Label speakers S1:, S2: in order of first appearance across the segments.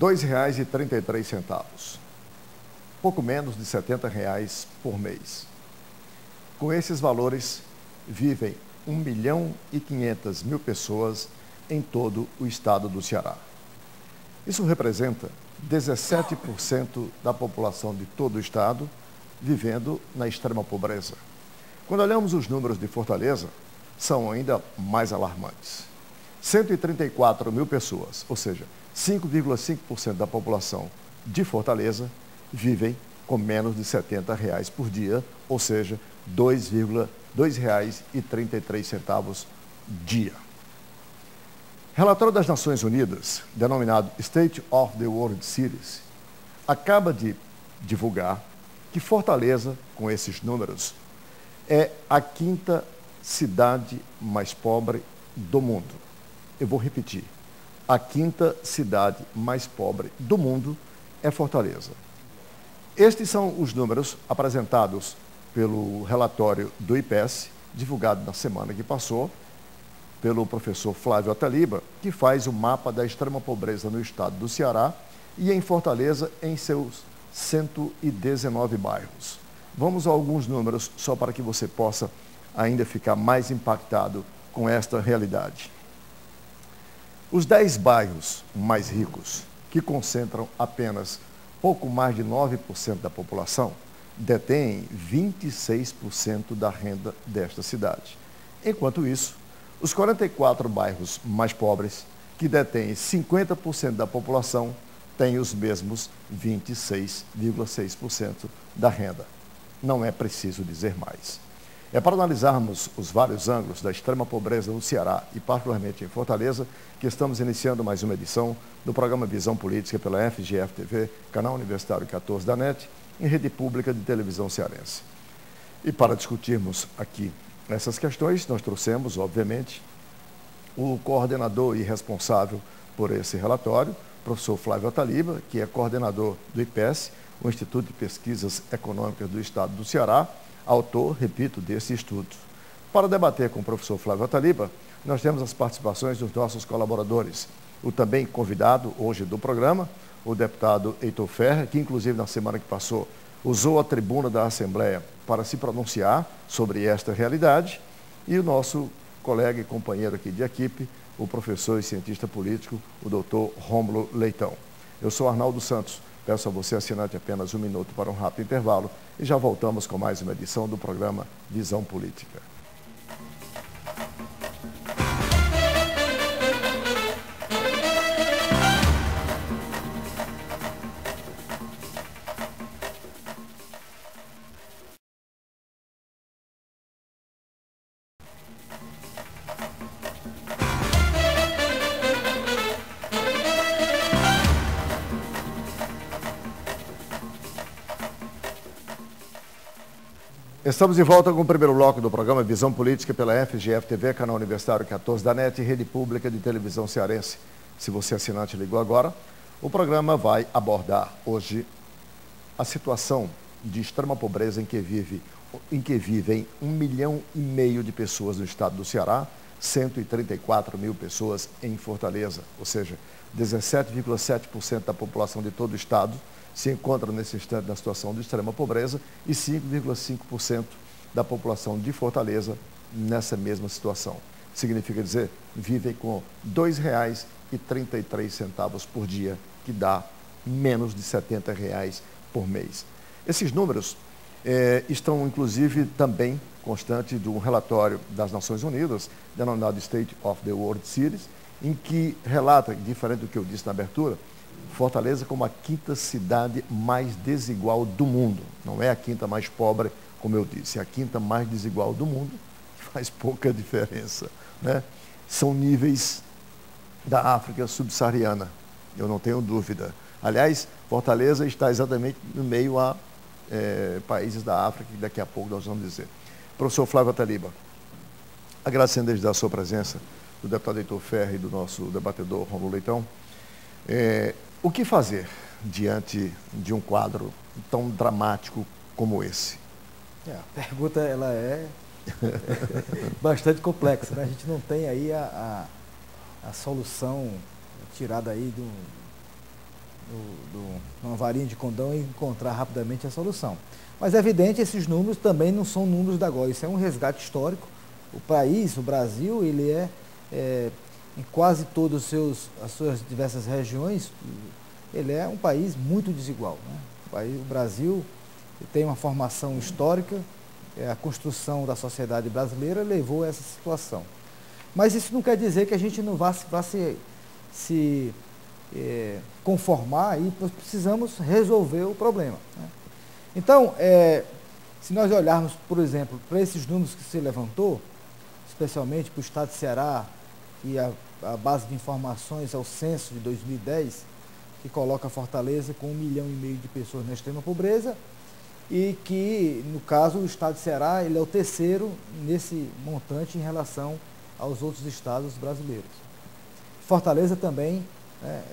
S1: R$ 2,33, pouco menos de R$ 70 por mês. Com esses valores, vivem 1.500.000 pessoas em todo o estado do Ceará. Isso representa 17% da população de todo o estado vivendo na extrema pobreza. Quando olhamos os números de Fortaleza, são ainda mais alarmantes. 134.000 pessoas, ou seja, 5,5% da população de Fortaleza vivem com menos de R$ 70 por dia, ou seja, R$ 2,33 dia. Relatório das Nações Unidas, denominado State of the World Cities, acaba de divulgar que Fortaleza, com esses números, é a quinta cidade mais pobre do mundo. Eu vou repetir. A quinta cidade mais pobre do mundo é Fortaleza. Estes são os números apresentados pelo relatório do IPES, divulgado na semana que passou, pelo professor Flávio Ataliba, que faz o mapa da extrema pobreza no estado do Ceará e em Fortaleza, em seus 119 bairros. Vamos a alguns números, só para que você possa ainda ficar mais impactado com esta realidade. Os 10 bairros mais ricos, que concentram apenas pouco mais de 9% da população, detêm 26% da renda desta cidade. Enquanto isso, os 44 bairros mais pobres, que detêm 50% da população, têm os mesmos 26,6% da renda. Não é preciso dizer mais. É para analisarmos os vários ângulos da extrema pobreza no Ceará e particularmente em Fortaleza, que estamos iniciando mais uma edição do programa Visão Política pela FGF-TV, canal Universitário 14 da NET, em rede pública de televisão cearense. E para discutirmos aqui essas questões, nós trouxemos, obviamente, o coordenador e responsável por esse relatório, professor Flávio Ataliba, que é coordenador do IPES, o Instituto de Pesquisas Econômicas do Estado do Ceará, autor, repito, desse estudo. Para debater com o professor Flávio Ataliba, nós temos as participações dos nossos colaboradores. O também convidado hoje do programa, o deputado Heitor Ferrer, que inclusive na semana que passou usou a tribuna da Assembleia para se pronunciar sobre esta realidade, e o nosso colega e companheiro aqui de equipe, o professor e cientista político, o doutor Rômulo Leitão. Eu sou Arnaldo Santos. Peço a você, assinante, apenas um minuto para um rápido intervalo e já voltamos com mais uma edição do programa Visão Política. Estamos de volta com o primeiro bloco do programa Visão Política pela FGF-TV, canal Universitário 14 da NET e rede pública de televisão cearense. Se você assinante ligou agora, o programa vai abordar hoje a situação de extrema pobreza em que vivem 1,5 milhão de pessoas no estado do Ceará, 134.000 pessoas em Fortaleza, ou seja, 17,7% da população de todo o estado se encontra nesse instante na situação de extrema pobreza e 5,5% da população de Fortaleza nessa mesma situação. Significa dizer, vivem com R$ 2,33 por dia, que dá menos de R$ 70 por mês. Esses números estão, inclusive, também constantes de um relatório das Nações Unidas, denominado State of the World Cities, em que relata, diferente do que eu disse na abertura, Fortaleza como a quinta cidade mais desigual do mundo. Não é a quinta mais pobre, como eu disse, é a quinta mais desigual do mundo, que faz pouca diferença, né? São níveis da África subsaariana, eu não tenho dúvida. Aliás, Fortaleza está exatamente no meio a países da África, que daqui a pouco nós vamos dizer. Professor Flávio Ataliba, agradecendo desde a sua presença, do deputado Heitor Ferri e do nosso debatedor Rômulo Leitão, o que fazer diante de um quadro tão dramático como esse?
S2: A pergunta ela é bastante complexa, né? A gente não tem aí a solução tirada aí de uma varinha de condão e encontrar rapidamente a solução. Mas é evidente, esses números também não são números da agora, isso é um resgate histórico. O país, o Brasil, ele em quase todas as suas diversas regiões, ele é um país muito desigual, né? O Brasil tem uma formação histórica, a construção da sociedade brasileira levou a essa situação. Mas isso não quer dizer que a gente não vá se conformar e nós precisamos resolver o problema, né? Então, se nós olharmos, por exemplo, para esses números que se levantou, especialmente para o estado de Ceará, e a base de informações é o censo de 2010, que coloca Fortaleza com 1,5 milhão de pessoas na extrema pobreza, e que, no caso, o estado de Ceará, ele é o terceiro nesse montante em relação aos outros estados brasileiros. Fortaleza também, né,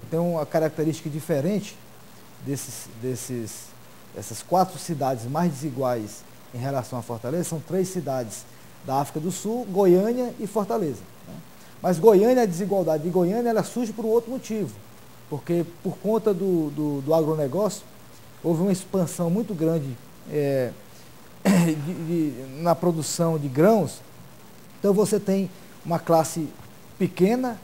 S2: tem uma característica diferente essas 4 cidades mais desiguais em relação a Fortaleza, são 3 cidades da África do Sul, Goiânia e Fortaleza, né? Mas Goiânia, a desigualdade de Goiânia, ela surge por um outro motivo, porque por conta do agronegócio, houve uma expansão muito grande na produção de grãos. Então você tem uma classe pequena,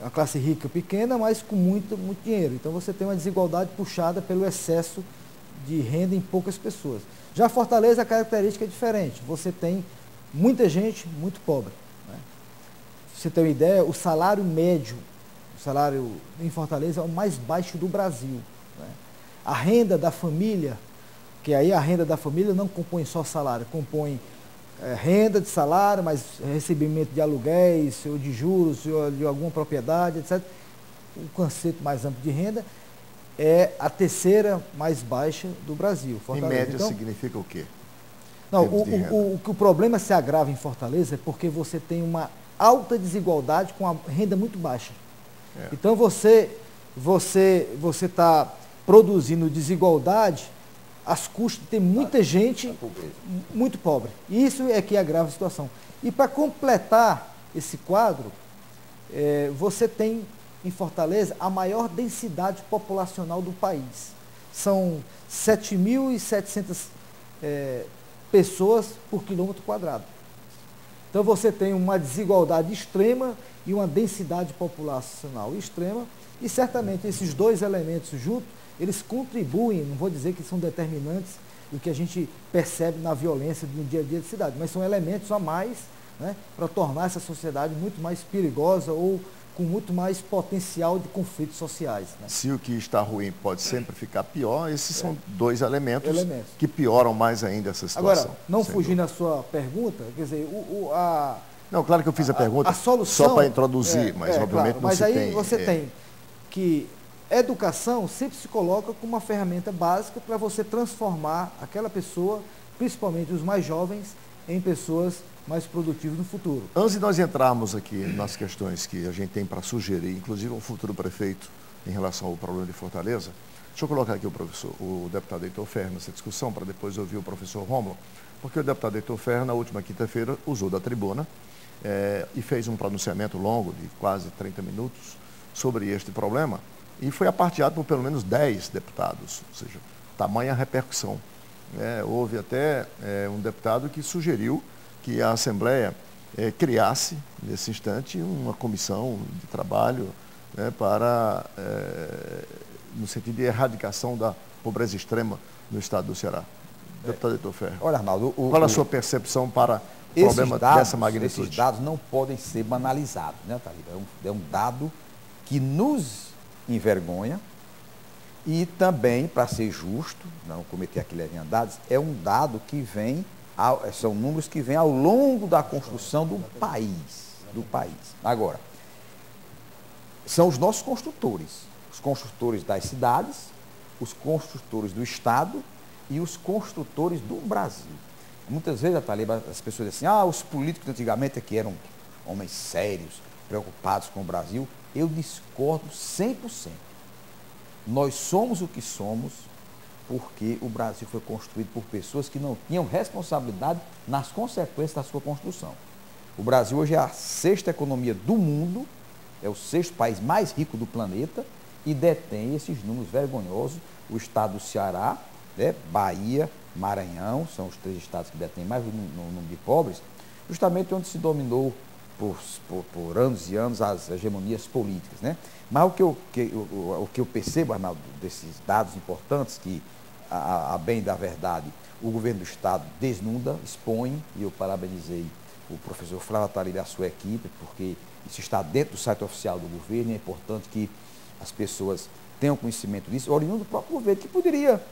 S2: uma classe rica pequena, mas com muito dinheiro. Então você tem uma desigualdade puxada pelo excesso de renda em poucas pessoas. Já Fortaleza, a característica é diferente. Você tem muita gente muito pobre, né? Pra você ter uma ideia, o salário médio, o salário em Fortaleza é o mais baixo do Brasil, né? A renda da família, que aí a renda da família não compõe só salário, compõe renda de salário, mas recebimento de aluguéis, ou de juros, ou de alguma propriedade, etc. O conceito mais amplo de renda é a terceira mais baixa do Brasil.
S1: Fortaleza. Em média, então, significa o quê?
S2: Não, o problema se agrava em Fortaleza é porque você tem uma alta desigualdade com a renda muito baixa. Então você está produzindo desigualdade às custas de ter muita gente muito pobre. Isso é que agrava a situação. E para completar esse quadro, você tem em Fortaleza a maior densidade populacional do país. São 7.700 pessoas por quilômetro quadrado. Então você tem uma desigualdade extrema e uma densidade populacional extrema, e certamente esses dois elementos juntos, eles contribuem, não vou dizer que são determinantes do que a gente percebe na violência no dia a dia da cidade, mas são elementos a mais, né, para tornar essa sociedade muito mais perigosa ou com muito mais potencial de conflitos sociais, né?
S1: Se o que está ruim pode sempre ficar pior, esses são dois elementos que pioram mais ainda essa situação.
S2: Agora, não fugindo da sua pergunta, quer dizer,
S1: não, claro que eu fiz a pergunta
S2: solução,
S1: só para introduzir, mas obviamente
S2: claro,
S1: não se tem.
S2: Mas aí você tem que educação sempre se coloca como uma ferramenta básica para você transformar aquela pessoa, principalmente os mais jovens, em pessoas mais produtivas no futuro.
S1: Antes de nós entrarmos aqui nas questões que a gente tem para sugerir, inclusive um futuro prefeito em relação ao problema de Fortaleza, deixa eu colocar aqui o deputado Heitor Ferri nessa discussão, para depois ouvir o professor Rômulo, porque o deputado Heitor Ferri, na última quinta-feira, usou da tribuna e fez um pronunciamento longo, de quase 30 minutos, sobre este problema, e foi aparteado por pelo menos 10 deputados, ou seja, tamanha repercussão. Houve até um deputado que sugeriu que a Assembleia criasse, nesse instante, uma comissão de trabalho no sentido de erradicação da pobreza extrema no estado do Ceará. Deputado Heitor Ferri.
S3: Olha, Arnaldo,
S1: qual a sua percepção para um problema dessa magnitude?
S3: Esses dados não podem ser banalizados, né, Thalita? É um dado que nos envergonha e também, para ser justo, não cometer aqui leviandades, é um dado que vem, são números que vêm ao longo da construção do país. Agora, são os nossos construtores, os construtores das cidades, os construtores do Estado e os construtores do Brasil. Muitas vezes, Ataliba, as pessoas dizem assim, os políticos antigamente aqui eram homens sérios, preocupados com o Brasil. Eu discordo 100%. Nós somos o que somos porque o Brasil foi construído por pessoas que não tinham responsabilidade nas consequências da sua construção. O Brasil hoje é a 6ª economia do mundo, é o 6º país mais rico do planeta e detém esses números vergonhosos. O estado do Ceará, né, Bahia, Maranhão, são os 3 estados que detêm mais número de pobres, justamente onde se dominou por anos e anos as hegemonias políticas, né? Mas o que eu percebo, Arnaldo, desses dados importantes que, a bem da verdade, o governo do Estado desnuda, expõe, e eu parabenizei o professor Flávio Ataliba e a sua equipe, porque isso está dentro do site oficial do governo, e é importante que as pessoas tenham conhecimento disso, oriundo do próprio governo, que poderia,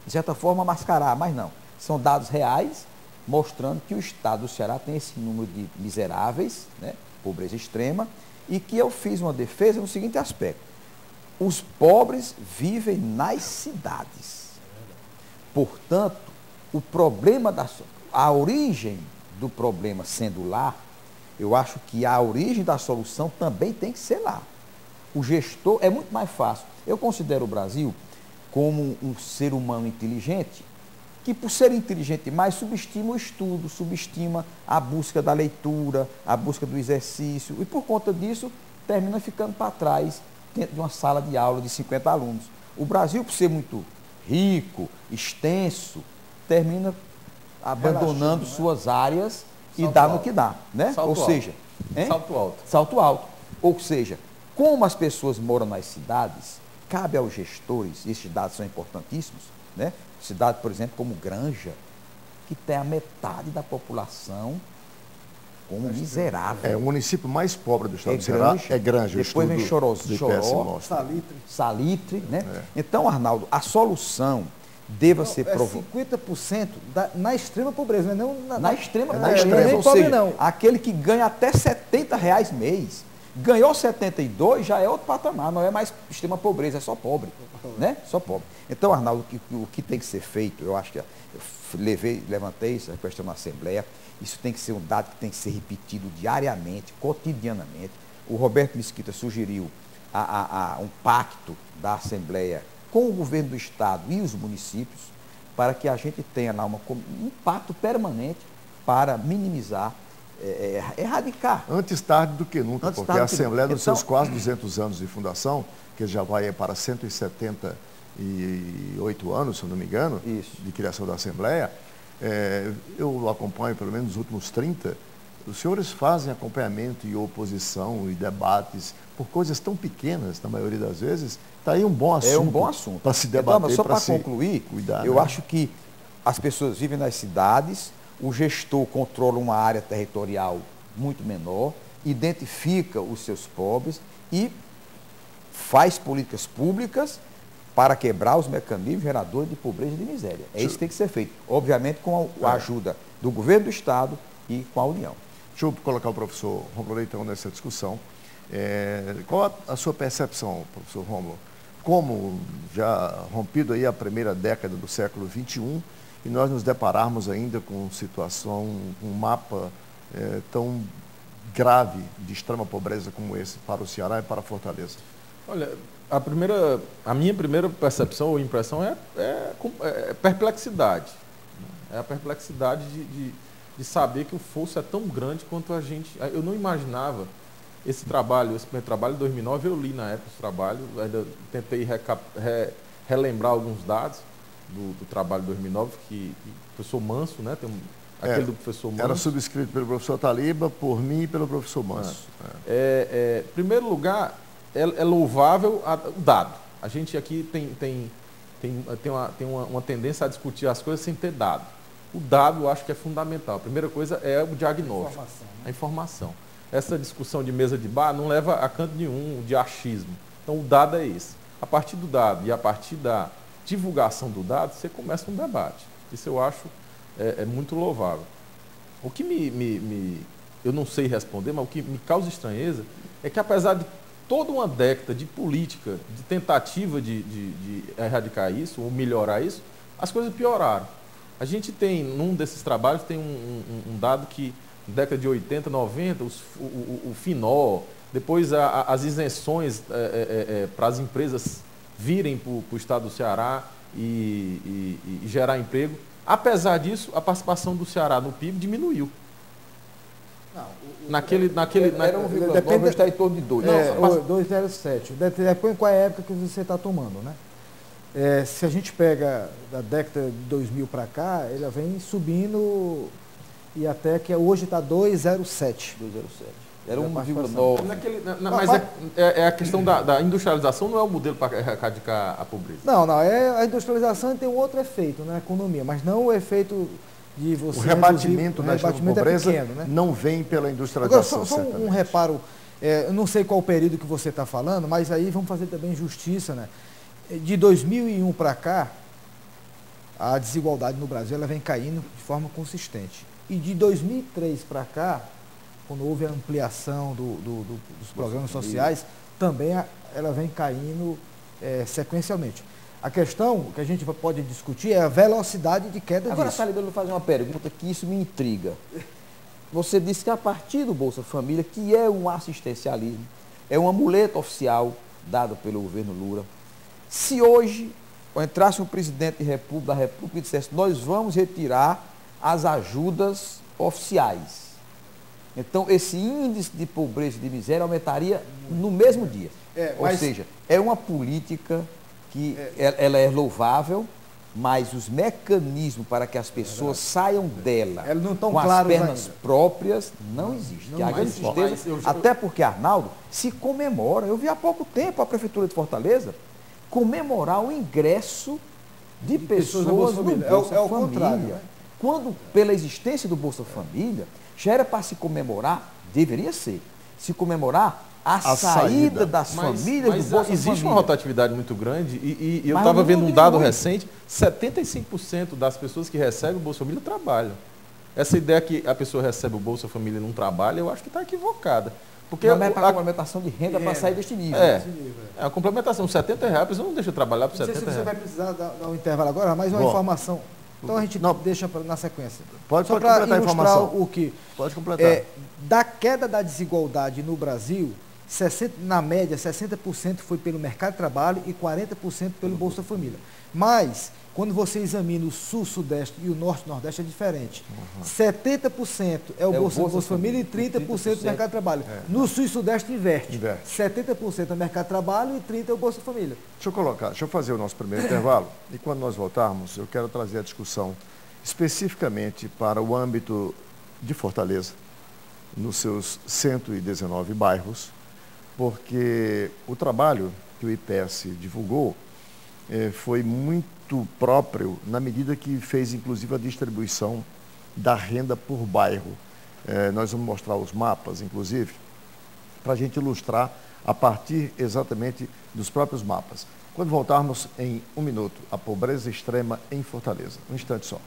S3: de certa forma, mascarar, mas não. São dados reais, mostrando que o estado do Ceará tem esse número de miseráveis, né, pobreza extrema, e que eu fiz uma defesa no seguinte aspecto: os pobres vivem nas cidades. Portanto, o problema a origem do problema sendo lá, eu acho que a origem da solução também tem que ser lá. O gestor é muito mais fácil. Eu considero o Brasil como um ser humano inteligente, que por ser inteligente demais, subestima o estudo, subestima a busca da leitura, a busca do exercício, e por conta disso, termina ficando para trás dentro de uma sala de aula de 50 alunos. O Brasil, por ser muito rico, extenso, termina abandonando suas áreas e dá no que dá, né?
S4: Salto
S3: Ou seja,
S4: salto alto.
S3: Salto alto. Ou seja, como as pessoas moram nas cidades, cabe aos gestores, e esses dados são importantíssimos, né? Cidade, por exemplo, como Granja, que tem a metade da população como miserável.
S1: É o município mais pobre do estado do Ceará, é Granja.
S3: Depois vem Choró, Salitre, né? Então, Arnaldo, a solução deva ser provocada.
S2: 50% na extrema pobreza, não
S3: na extrema
S2: pobreza,
S3: ou seja, não. Aquele que ganha até R$70 mês. Ganhou 72, já é outro patamar, não é mais extrema pobreza, é só pobre, né? Só pobre. Então, Arnaldo, o que tem que ser feito, eu acho que eu levantei essa questão na Assembleia, isso tem que ser um dado que tem que ser repetido diariamente, cotidianamente. O Roberto Mesquita sugeriu um pacto da Assembleia com o governo do Estado e os municípios, para que a gente tenha lá um pacto permanente para minimizar, erradicar.
S1: Antes tarde do que nunca, porque a Assembleia, nos seus quase 200 anos de fundação, que já vai para 178 anos, se eu não me engano, de criação da Assembleia, eu acompanho pelo menos nos últimos 30, os senhores fazem acompanhamento e oposição e debates por coisas tão pequenas, na maioria das vezes, está aí um bom assunto.
S3: É um bom assunto.
S1: Para se debater,
S3: então, só para concluir, cuidar, eu acho que as pessoas vivem nas cidades, o gestor controla uma área territorial muito menor, identifica os seus pobres e faz políticas públicas para quebrar os mecanismos geradores de pobreza e de miséria. É isso que tem que ser feito. Obviamente com a ajuda do governo do Estado e com a União.
S1: Deixa eu colocar o professor Rômulo Leitão nessa discussão. Qual a sua percepção, professor Rômulo? Como já rompido aí a primeira década do século XXI, e nós nos depararmos ainda com situação, um mapa tão grave de extrema pobreza como esse para o Ceará e para a Fortaleza?
S4: Olha, a minha primeira percepção ou impressão é perplexidade. É a perplexidade de saber que o fosso é tão grande quanto a gente... Eu não imaginava esse primeiro trabalho de 2009, eu li na época esse trabalho, ainda tentei relembrar alguns dados do trabalho de 2009, que o professor Manso, né? Tem aquele do professor Manso.
S1: Era subscrito pelo professor Ataliba, por mim e pelo professor Manso.
S4: Em primeiro lugar, é louvável o dado. A gente aqui tem uma tendência a discutir as coisas sem ter dado. O dado eu acho que é fundamental. A primeira coisa é o diagnóstico, a informação. Essa discussão de mesa de bar não leva a canto nenhum de achismo. Então o dado é esse. A partir do dado e a partir da divulgação do dado, você começa um debate. Isso eu acho muito louvável. O que eu não sei responder, mas o que me causa estranheza é que, apesar de toda uma década de política, de tentativa de erradicar isso, ou melhorar isso, as coisas pioraram. A gente tem, num desses trabalhos, tem um dado que, na década de 80, 90, o FINÓ, depois as isenções para as empresas virem para o estado do Ceará e gerar emprego. Apesar disso, a participação do Ceará no PIB diminuiu.
S3: Era 1,9, hoje está em torno de 2.
S2: 2,07. Depende qual é a época que você está tomando, né? Se a gente pega da década de 2000 para cá, ela vem subindo e até que hoje está 2,07.
S3: 2,07. Era 1,9.
S4: Mas a questão da industrialização não é o modelo para erradicar a pobreza.
S2: Não, a industrialização tem um outro efeito na economia, mas não o efeito de você...
S1: O rebatimento da pobreza
S2: pequeno, né?
S1: não vem pela industrialização.
S2: Agora, só um reparo, eu não sei qual o período que você está falando, mas aí vamos fazer também justiça, né? De 2001 para cá, a desigualdade no Brasil ela vem caindo de forma consistente. E de 2003 para cá, quando houve a ampliação dos programas sociais, também ela vem caindo sequencialmente. A questão que a gente pode discutir é a velocidade de queda
S3: Agora,
S2: disso.
S3: Talib, eu vou fazer uma pergunta que isso me intriga. Você disse que a partir do Bolsa Família, que é um assistencialismo, é uma muleta oficial dada pelo governo Lula, se hoje entrasse um presidente da República e dissesse nós vamos retirar as ajudas oficiais, então esse índice de pobreza e de miséria aumentaria no mesmo dia. Ou seja, é uma política que ela é louvável, mas os mecanismos para que as pessoas saiam dela com as pernas próprias não existem. A grande tristeza, até porque, Arnaldo, se comemora, eu vi há pouco tempo a Prefeitura de Fortaleza comemorar o ingresso de pessoas no Bolsa Família. Quando, pela existência do Bolsa Família, já era para se comemorar, deveria ser, se comemorar a saída das famílias do Bolsa Família.
S4: Existe uma rotatividade muito grande e eu estava vendo um dado recente, 75% das pessoas que recebem o Bolsa Família trabalham. Essa ideia que a pessoa recebe o Bolsa Família e não trabalha, eu acho que está equivocada. Porque
S3: a complementação de renda para sair deste nível.
S4: A complementação, R$70, a pessoa não deixa trabalhar por R$70.
S2: Não sei se você vai precisar dar um intervalo agora, mais uma informação. Então a gente deixa na sequência.
S1: Pode
S2: completar
S1: a informação.
S2: O que?
S1: Pode completar.
S2: Da queda da desigualdade no Brasil, na média, 60% foi pelo mercado de trabalho e 40% pelo Bolsa Família. Mas, quando você examina o Sul, Sudeste e o Norte, Nordeste, é diferente. 70% é o Bolsa Família e 30% do mercado de trabalho. No Sul e Sudeste, inverte. 70% é o mercado de trabalho e 30% é o Bolsa Família.
S1: Deixa eu fazer o nosso primeiro intervalo. E quando nós voltarmos, eu quero trazer a discussão especificamente para o âmbito de Fortaleza, nos seus 119 bairros, porque o trabalho que o IPES divulgou foi muito próprio na medida que fez, inclusive, a distribuição da renda por bairro. Nós vamos mostrar os mapas, inclusive, para a gente ilustrar a partir exatamente dos próprios mapas. Quando voltarmos em 1 minuto, a pobreza extrema em Fortaleza. Um instante só.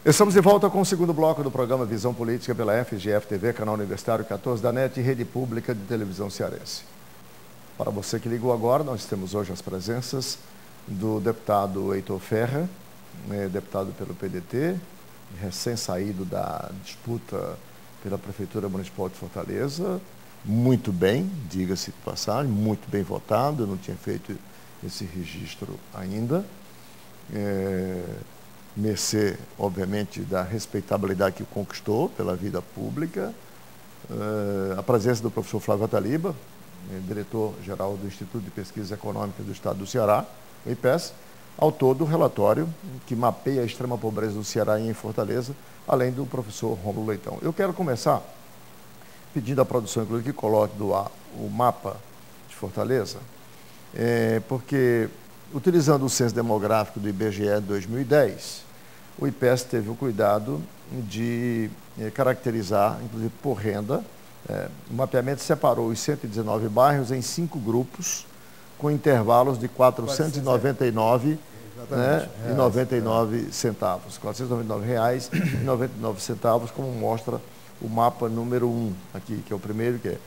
S1: Estamos de volta com o segundo bloco do programa Visão Política pela FGF-TV, canal universitário 14 da NET e Rede Pública de Televisão Cearense. Para você que ligou agora, nós temos hoje as presenças do deputado Heitor Ferrer, deputado pelo PDT, recém-saído da disputa pela Prefeitura Municipal de Fortaleza, muito bem, diga-se de passagem, muito bem votado, eu não tinha feito esse registro ainda. Mercê, obviamente, da respeitabilidade que conquistou pela vida pública, a presença do professor Flávio Ataliba, diretor-geral do Instituto de Pesquisas Econômicas do Estado do Ceará, o IPES, autor do relatório que mapeia a extrema pobreza do Ceará e em Fortaleza, além do professor Rômulo Leitão. Eu quero começar pedindo à produção, inclusive, que coloque o mapa de Fortaleza, porque, utilizando o censo demográfico do IBGE de 2010, o IPES teve o cuidado de caracterizar, inclusive por renda. O mapeamento separou os 119 bairros em 5 grupos, com intervalos de 499 e 99 centavos, R$ 499,99, como mostra o mapa número 1 aqui, que é o primeiro, que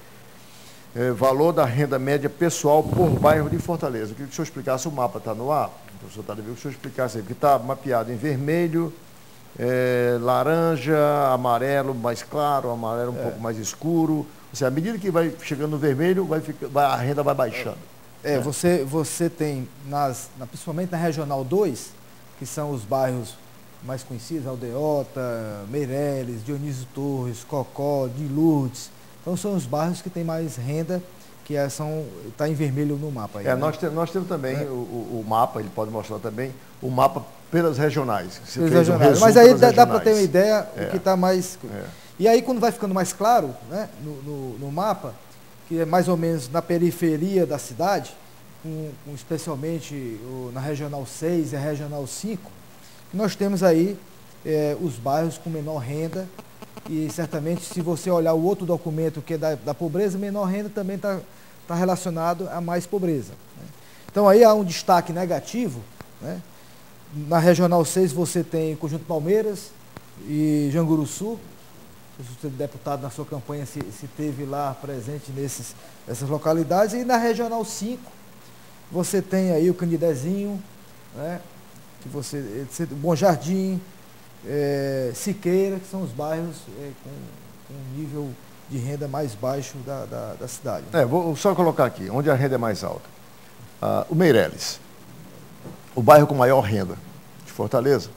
S1: é valor da renda média pessoal por bairro de Fortaleza. Eu queria que o senhor explicasse, o mapa está no ar, o professor Tadeu, que o senhor explicasse aí, porque está mapeado em vermelho, laranja, amarelo mais claro, amarelo um pouco mais escuro. Ou seja, à medida que vai chegando no vermelho, a renda vai baixando.
S2: Você tem, principalmente na Regional 2, que são os bairros mais conhecidos, Aldeota, Meireles, Dionísio Torres, Cocó, de Lourdes. Então são os bairros que têm mais renda, que está em vermelho no mapa. Aí, né?
S1: Nós temos também o mapa, ele pode mostrar também, o mapa pelas regionais.
S2: Mas aí dá para ter uma ideia do que está mais... E aí quando vai ficando mais claro, né, no mapa, que é mais ou menos na periferia da cidade, especialmente na Regional 6 e a Regional 5, nós temos aí os bairros com menor renda, e certamente se você olhar o outro documento que é da pobreza, menor renda também está relacionado a mais pobreza. Né? Então aí há um destaque negativo, né? Na Regional 6 você tem Conjunto Palmeiras e Janguruçu. O deputado na sua campanha se teve lá presente nessas localidades. E na Regional 5 você tem aí o Candidezinho, né? Bom Jardim, Siqueira, que são os bairros com um nível de renda mais baixo da cidade.
S1: Vou só colocar aqui, onde a renda é mais alta. O Meireles, o bairro com maior renda de Fortaleza,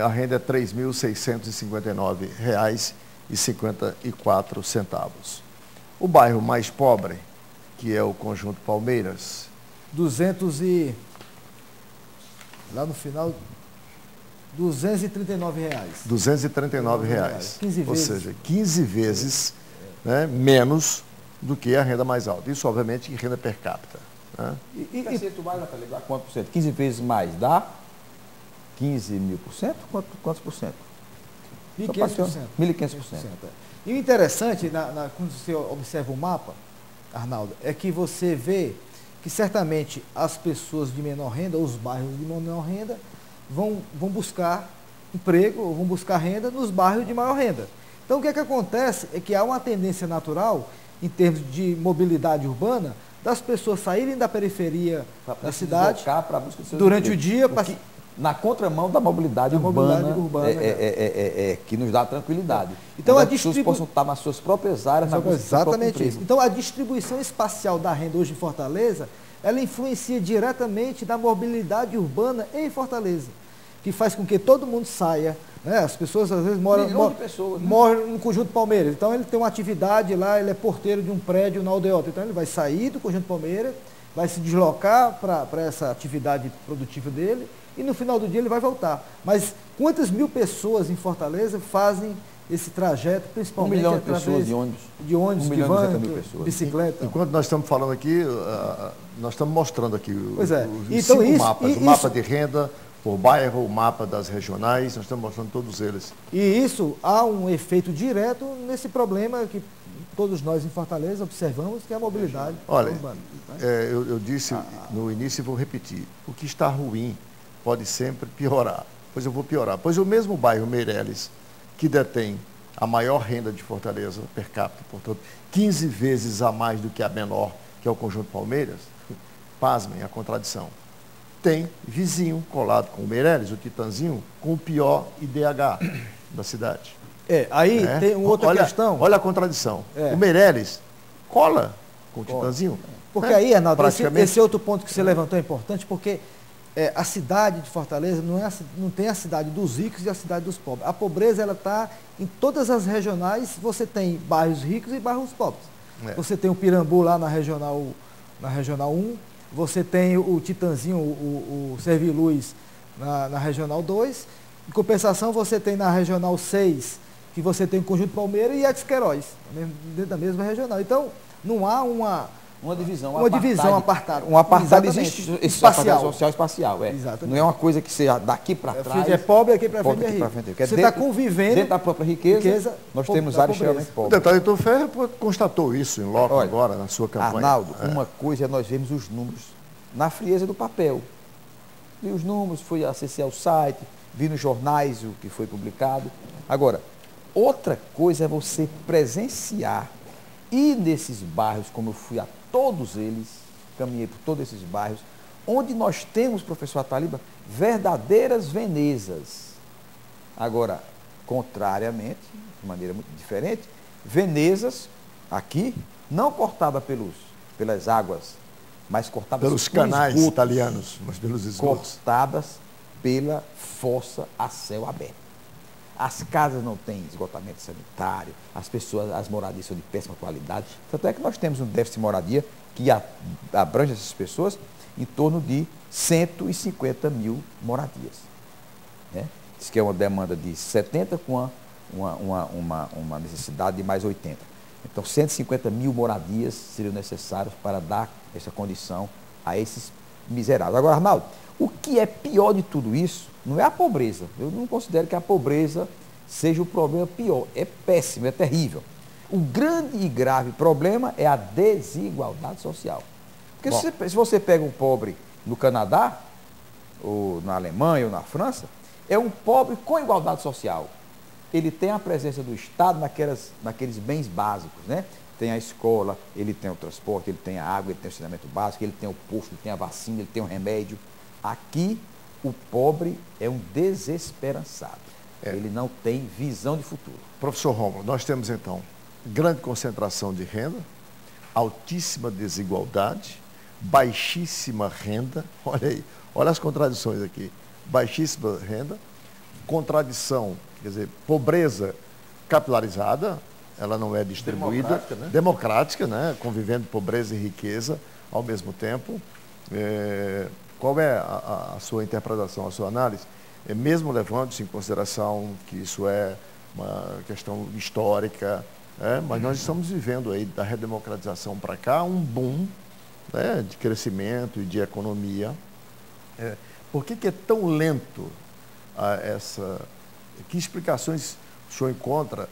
S1: a renda é R$ 3.659,54. O bairro mais pobre, que é o Conjunto Palmeiras,
S2: lá no final, R$ 239.
S1: R$ 239.
S2: 15 vezes.
S1: Ou seja, 15 vezes menos do que a renda mais alta. Isso, obviamente, em renda per capita. Né?
S3: E percentual, Natália, dá quanto por cento? 15 vezes mais, dá 15.000%? Quantos por cento?
S2: 1.500%.
S3: 1.500%.
S2: E o interessante, quando você observa o mapa, Arnaldo, é que você vê que certamente as pessoas de menor renda, os bairros de menor renda, vão buscar emprego, ou vão buscar renda nos bairros de maior renda. Então o que acontece é que há uma tendência natural, em termos de mobilidade urbana, das pessoas saírem da periferia da cidade durante o dia.
S3: Na contramão da mobilidade urbana que nos dá tranquilidade.
S2: Então
S3: as pessoas possam estar nas suas próprias áreas,
S2: exatamente isso. Então a distribuição espacial da renda hoje em Fortaleza, ela influencia diretamente na mobilidade urbana em Fortaleza, que faz com que todo mundo saia. Né? As pessoas às vezes moram no Conjunto Palmeiras. Então ele tem uma atividade lá, ele é porteiro de um prédio na Aldeota. Então ele vai sair do Conjunto Palmeiras, vai se deslocar para essa atividade produtiva dele, e no final do dia ele vai voltar. Mas quantas mil pessoas em Fortaleza fazem esse trajeto, principalmente
S3: 1 milhão de pessoas de ônibus,
S2: de van,
S3: pessoas.
S2: Bicicleta?
S1: Enquanto nós estamos falando aqui, nós estamos mostrando aqui os
S2: então,
S1: 5 mapas. O mapa de renda por bairro, o mapa das regionais, nós estamos mostrando todos eles.
S2: E isso há um efeito direto nesse problema que todos nós em Fortaleza observamos, que é a mobilidade urbana.
S1: Eu disse no início e vou repetir, o que está ruim pode sempre piorar. Pois eu vou piorar. Pois o mesmo bairro Meireles, que detém a maior renda de Fortaleza per capita, portanto, 15 vezes a mais do que a menor, que é o Conjunto Palmeiras, pasmem a contradição. Tem vizinho colado com o Meireles, o Titanzinho, com o pior IDH da cidade.
S2: Tem uma outra questão.
S1: Olha a contradição. O Meireles cola com o Titanzinho.
S2: Porque aí, Arnaldo, esse outro ponto que você levantou é importante, porque a cidade de Fortaleza não tem a cidade dos ricos e a cidade dos pobres. A pobreza está em todas as regionais. Você tem bairros ricos e bairros pobres. Você tem o Pirambu lá na Regional 1, você tem o Titanzinho, o Serviluz na Regional 2. Em compensação, você tem na Regional 6, que você tem o Conjunto Palmeiras e a Queiroz, dentro da mesma regional. Então, não há
S3: Uma divisão,
S2: Uma divisão apartada.
S3: Um apartado
S2: Exatamente.
S3: existe, esse
S2: Espacial.
S3: apartado social espacial.
S2: Exatamente.
S3: Não é uma coisa que seja daqui para trás.
S2: É pobre aqui para
S3: pobre
S2: frente é
S3: aqui pra
S2: rico.
S3: frente.
S2: Você está convivendo.
S3: Dentro da própria riqueza nós temos
S2: da
S3: áreas
S2: pobreza.
S3: extremamente
S1: O
S3: pobres.
S1: deputado Heitor Ferrer constatou isso em loco
S3: Olha,
S1: agora, na sua campanha.
S3: Arnaldo, uma coisa é nós vermos os números na frieza do papel. Vi os números, fui acessar o site, vi nos jornais o que foi publicado. Agora, outra coisa é você presenciar, ir nesses bairros, como eu fui a todos eles, caminhei por todos esses bairros, onde nós temos, professor Ataliba, verdadeiras Venezas. Agora, contrariamente, de maneira muito diferente, Venezas, aqui, não cortada pelas águas, mas cortadas
S1: Pelos
S3: por
S1: canais
S3: esgotos,
S1: italianos, mas pelos esgotos.
S3: cortadas pela fossa a céu aberto. As casas não têm esgotamento sanitário, as pessoas, as moradias são de péssima qualidade. Tanto é que nós temos um déficit de moradia que abrange essas pessoas em torno de 150 mil moradias. Né? Diz que é uma demanda de 70 com uma necessidade de mais 80. Então, 150 mil moradias seriam necessárias para dar essa condição a esses miseráveis. Agora, Arnaldo, o que é pior de tudo isso não é a pobreza. Eu não considero que a pobreza seja o problema pior. É péssimo, é terrível. O grande e grave problema é a desigualdade social. Porque se você pega um pobre no Canadá, ou na Alemanha, ou na França, é um pobre com igualdade social. Ele tem a presença do Estado naqueles bens básicos, né? Tem a escola, ele tem o transporte, ele tem a água, ele tem o saneamento básico, ele tem o posto, ele tem a vacina, ele tem o remédio. Aqui, o pobre é um desesperançado. Ele não tem visão de futuro.
S1: Professor Rômulo, nós temos então grande concentração de renda, altíssima desigualdade, baixíssima renda, olha aí, olha as contradições aqui, baixíssima renda, contradição, quer dizer, pobreza capilarizada, ela não é distribuída, democrática, né? Convivendo pobreza e riqueza ao mesmo tempo. Qual é a sua interpretação, a sua análise? Mesmo levando-se em consideração que isso é uma questão histórica, mas nós estamos vivendo aí da redemocratização para cá um boom, né, de crescimento e de economia. Por que é tão lento essa... Que explicações o senhor encontra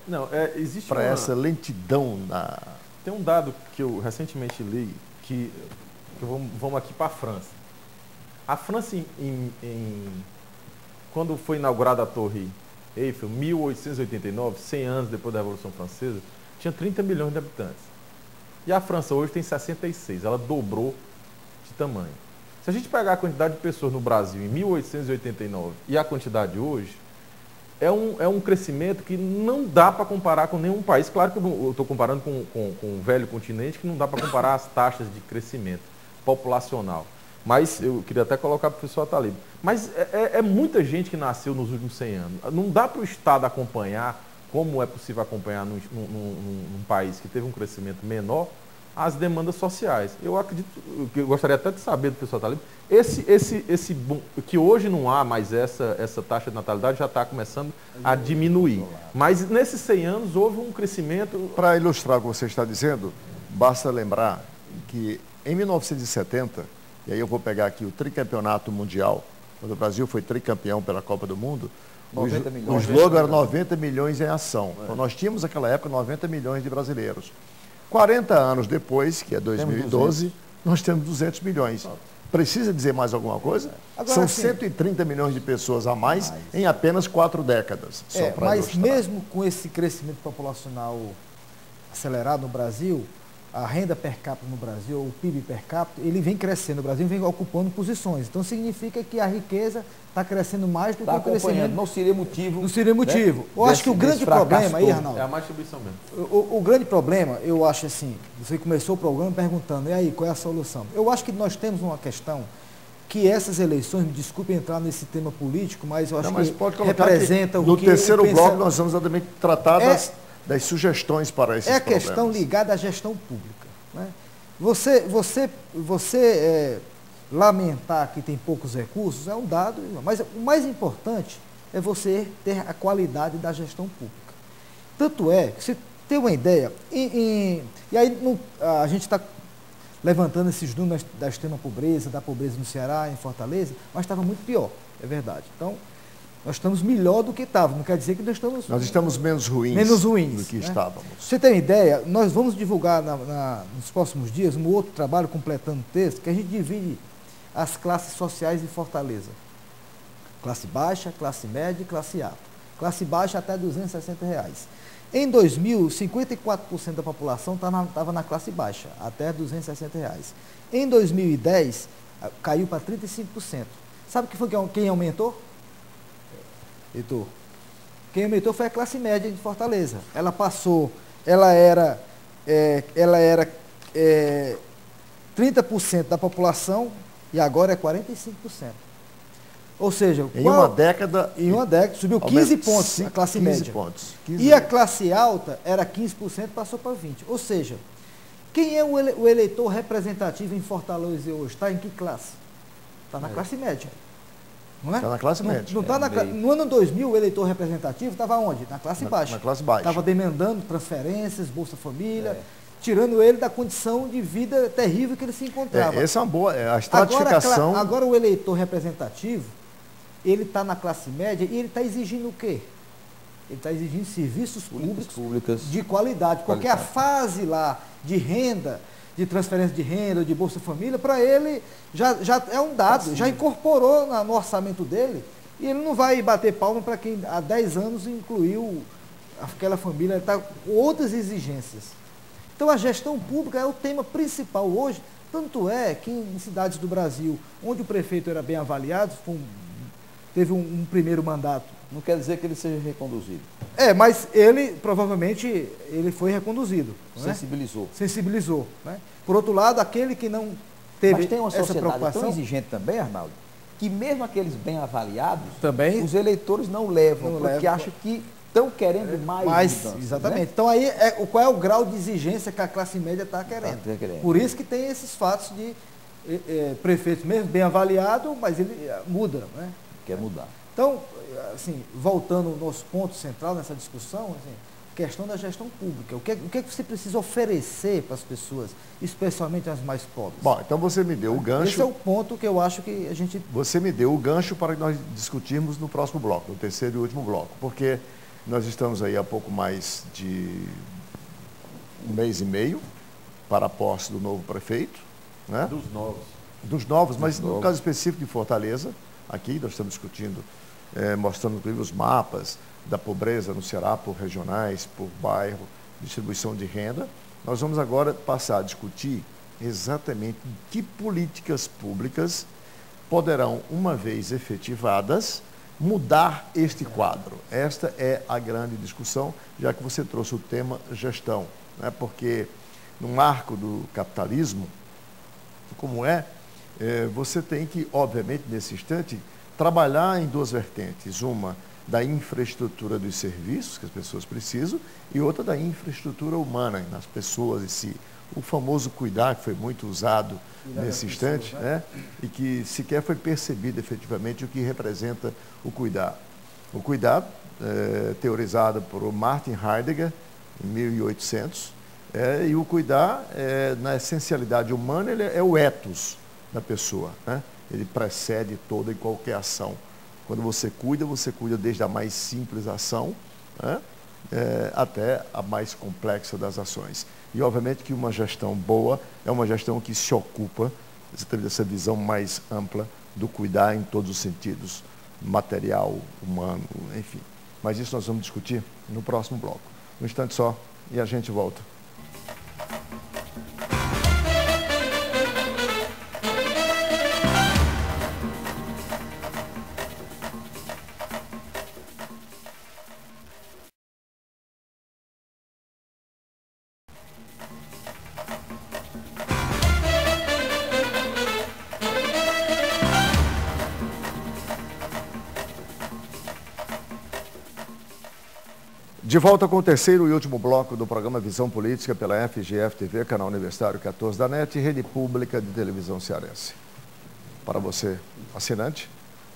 S1: para essa lentidão na...
S4: Tem um dado que eu recentemente li, que vamos aqui para a França. A França, quando foi inaugurada a Torre Eiffel, 1889, 100 anos depois da Revolução Francesa, tinha 30 milhões de habitantes. E a França hoje tem 66, ela dobrou de tamanho. Se a gente pegar a quantidade de pessoas no Brasil em 1889 e a quantidade hoje, é um crescimento que não dá para comparar com nenhum país. Claro que eu estou comparando com o velho continente, que não dá para comparar as taxas de crescimento populacional. Mas eu queria até colocar para o professor Ataliba. Mas é muita gente que nasceu nos últimos 100 anos. Não dá para o Estado acompanhar, como é possível acompanhar num país que teve um crescimento menor, as demandas sociais. Eu acredito, eu gostaria até de saber do professor Ataliba, que hoje não há mais essa taxa de natalidade, já está começando a diminuir. Mas nesses 100 anos houve um crescimento...
S1: Para ilustrar o que você está dizendo, basta lembrar que em 1970, e aí eu vou pegar aqui o tricampeonato mundial, quando o Brasil foi tricampeão pela Copa do Mundo, o slogan era 90 milhões em ação. Então nós tínhamos naquela época 90 milhões de brasileiros. 40 anos depois, que é 2012, nós temos 200 milhões. Precisa dizer mais alguma coisa?
S2: Agora,
S1: são
S2: assim,
S1: 130 milhões de pessoas a mais em apenas 4 décadas.
S2: Mas mesmo com esse crescimento populacional acelerado no Brasil, a renda per capita no Brasil, o PIB per capita, ele vem crescendo, o Brasil vem ocupando posições. Então significa que a riqueza está crescendo mais do que o crescimento.
S3: Não seria motivo.
S2: Não seria motivo.
S3: Né?
S2: Eu acho que o grande problema aí, Arnaldo.
S4: É a má distribuição mesmo.
S2: O grande problema, eu acho assim, você começou o programa perguntando, e aí, qual é a solução? Eu acho que nós temos uma questão que essas eleições, me desculpe entrar nesse tema político, mas eu acho que representa o que...
S1: No terceiro bloco nós vamos exatamente tratar das sugestões para esses problemas.
S2: É a questão ligada à gestão pública. Né? Você lamentar que tem poucos recursos é um dado, mas o mais importante é você ter a qualidade da gestão pública. Tanto é que, você tem uma ideia, e aí a gente está levantando esses números da extrema pobreza, da pobreza no Ceará, em Fortaleza, mas estava muito pior, é verdade. Então, nós estamos melhor do que estávamos, não quer dizer que nós estamos...
S1: Nós estamos menos ruins do que estávamos.
S2: Pra você ter uma ideia, nós vamos divulgar nos próximos dias um outro trabalho, completando o texto, que a gente divide as classes sociais em Fortaleza. Classe baixa, classe média e classe alta. Classe baixa até R$260. Em 2000, 54% da população estava na classe baixa, até R$260. Em 2010, caiu para 35%. Sabe quem aumentou? Heitor, quem aumentou foi a classe média de Fortaleza. Ela passou, ela era 30% da população e agora é 45%. Ou seja,
S1: em uma década
S2: subiu 15 pontos a classe média.
S1: 15
S2: e a classe alta era 15%, passou para 20%. Ou seja, quem é o eleitor representativo em Fortaleza hoje? Está em que classe? Está na classe média. Não é?
S1: Está na classe média.
S2: Não tá no ano 2000, o eleitor representativo estava onde? Na classe baixa.
S1: Na classe baixa.
S2: Estava demandando transferências, Bolsa Família, tirando ele da condição de vida terrível que ele se encontrava.
S1: Essa é uma boa, a estratificação...
S2: Agora o eleitor representativo, ele está na classe média e ele está exigindo o quê? Ele está exigindo serviços públicos de qualidade, porque a fase lá de renda, de transferência de renda, de Bolsa Família, para ele já é um dado, já incorporou no orçamento dele, e ele não vai bater palma para quem há 10 anos incluiu aquela família, ele está com outras exigências. Então a gestão pública é o tema principal hoje, tanto é que em cidades do Brasil, onde o prefeito era bem avaliado, teve um primeiro mandato.
S3: Não quer dizer que ele seja reconduzido.
S2: Mas ele, provavelmente, ele foi reconduzido.
S3: Sensibilizou.
S2: Sensibilizou. Né? Por outro lado, aquele que não teve
S3: Mas tem uma
S2: essa
S3: sociedade
S2: preocupação...
S3: tão exigente também, Arnaldo, que mesmo aqueles bem avaliados,
S2: também,
S3: os eleitores não levam, porque acham que estão querendo mais mudanças,
S2: exatamente.
S3: Né?
S2: Então, aí, qual é o grau de exigência que a classe média está querendo? Por isso que tem esses fatos de prefeitos mesmo bem avaliado, mas ele muda. Né?
S3: Quer mudar.
S2: Então, assim, voltando ao nosso ponto central nessa discussão, assim, questão da gestão pública. O que é que você precisa oferecer para as pessoas, especialmente as mais pobres?
S1: Bom, então você me deu o gancho...
S2: Esse é o ponto que eu acho que a gente...
S1: Você me deu o gancho para que nós discutirmos no próximo bloco, no terceiro e último bloco, porque nós estamos aí há pouco mais de um mês e meio para a posse do novo prefeito. Né? Dos novos, mas no caso específico de Fortaleza, aqui nós estamos discutindo, mostrando inclusive os mapas da pobreza no Ceará, por regionais, por bairro, distribuição de renda. Nós vamos agora passar a discutir exatamente que políticas públicas poderão, uma vez efetivadas, mudar este quadro. Esta é a grande discussão, já que você trouxe o tema gestão, né? Porque no marco do capitalismo, como você tem que, obviamente, nesse instante, trabalhar em duas vertentes. Uma da infraestrutura dos serviços que as pessoas precisam e outra da infraestrutura humana, nas pessoas em si. O famoso cuidar, que foi muito usado nesse instante, né? E que sequer foi percebido efetivamente o que representa o cuidar. O cuidar, teorizado por Martin Heidegger, em 1800, e o cuidar, na essencialidade humana, ele é o ethos da pessoa, né? Ele precede toda e qualquer ação. Quando você cuida desde a mais simples ação, né, até a mais complexa das ações. E, obviamente, que uma gestão boa é uma gestão que se ocupa dessa visão mais ampla do cuidar em todos os sentidos, material, humano, enfim. Mas isso nós vamos discutir no próximo bloco. Um instante só e a gente volta. De volta com o terceiro e último bloco do programa Visão Política pela FGF TV, canal Universitário 14 da NET e Rede Pública de Televisão Cearense. Para você, assinante,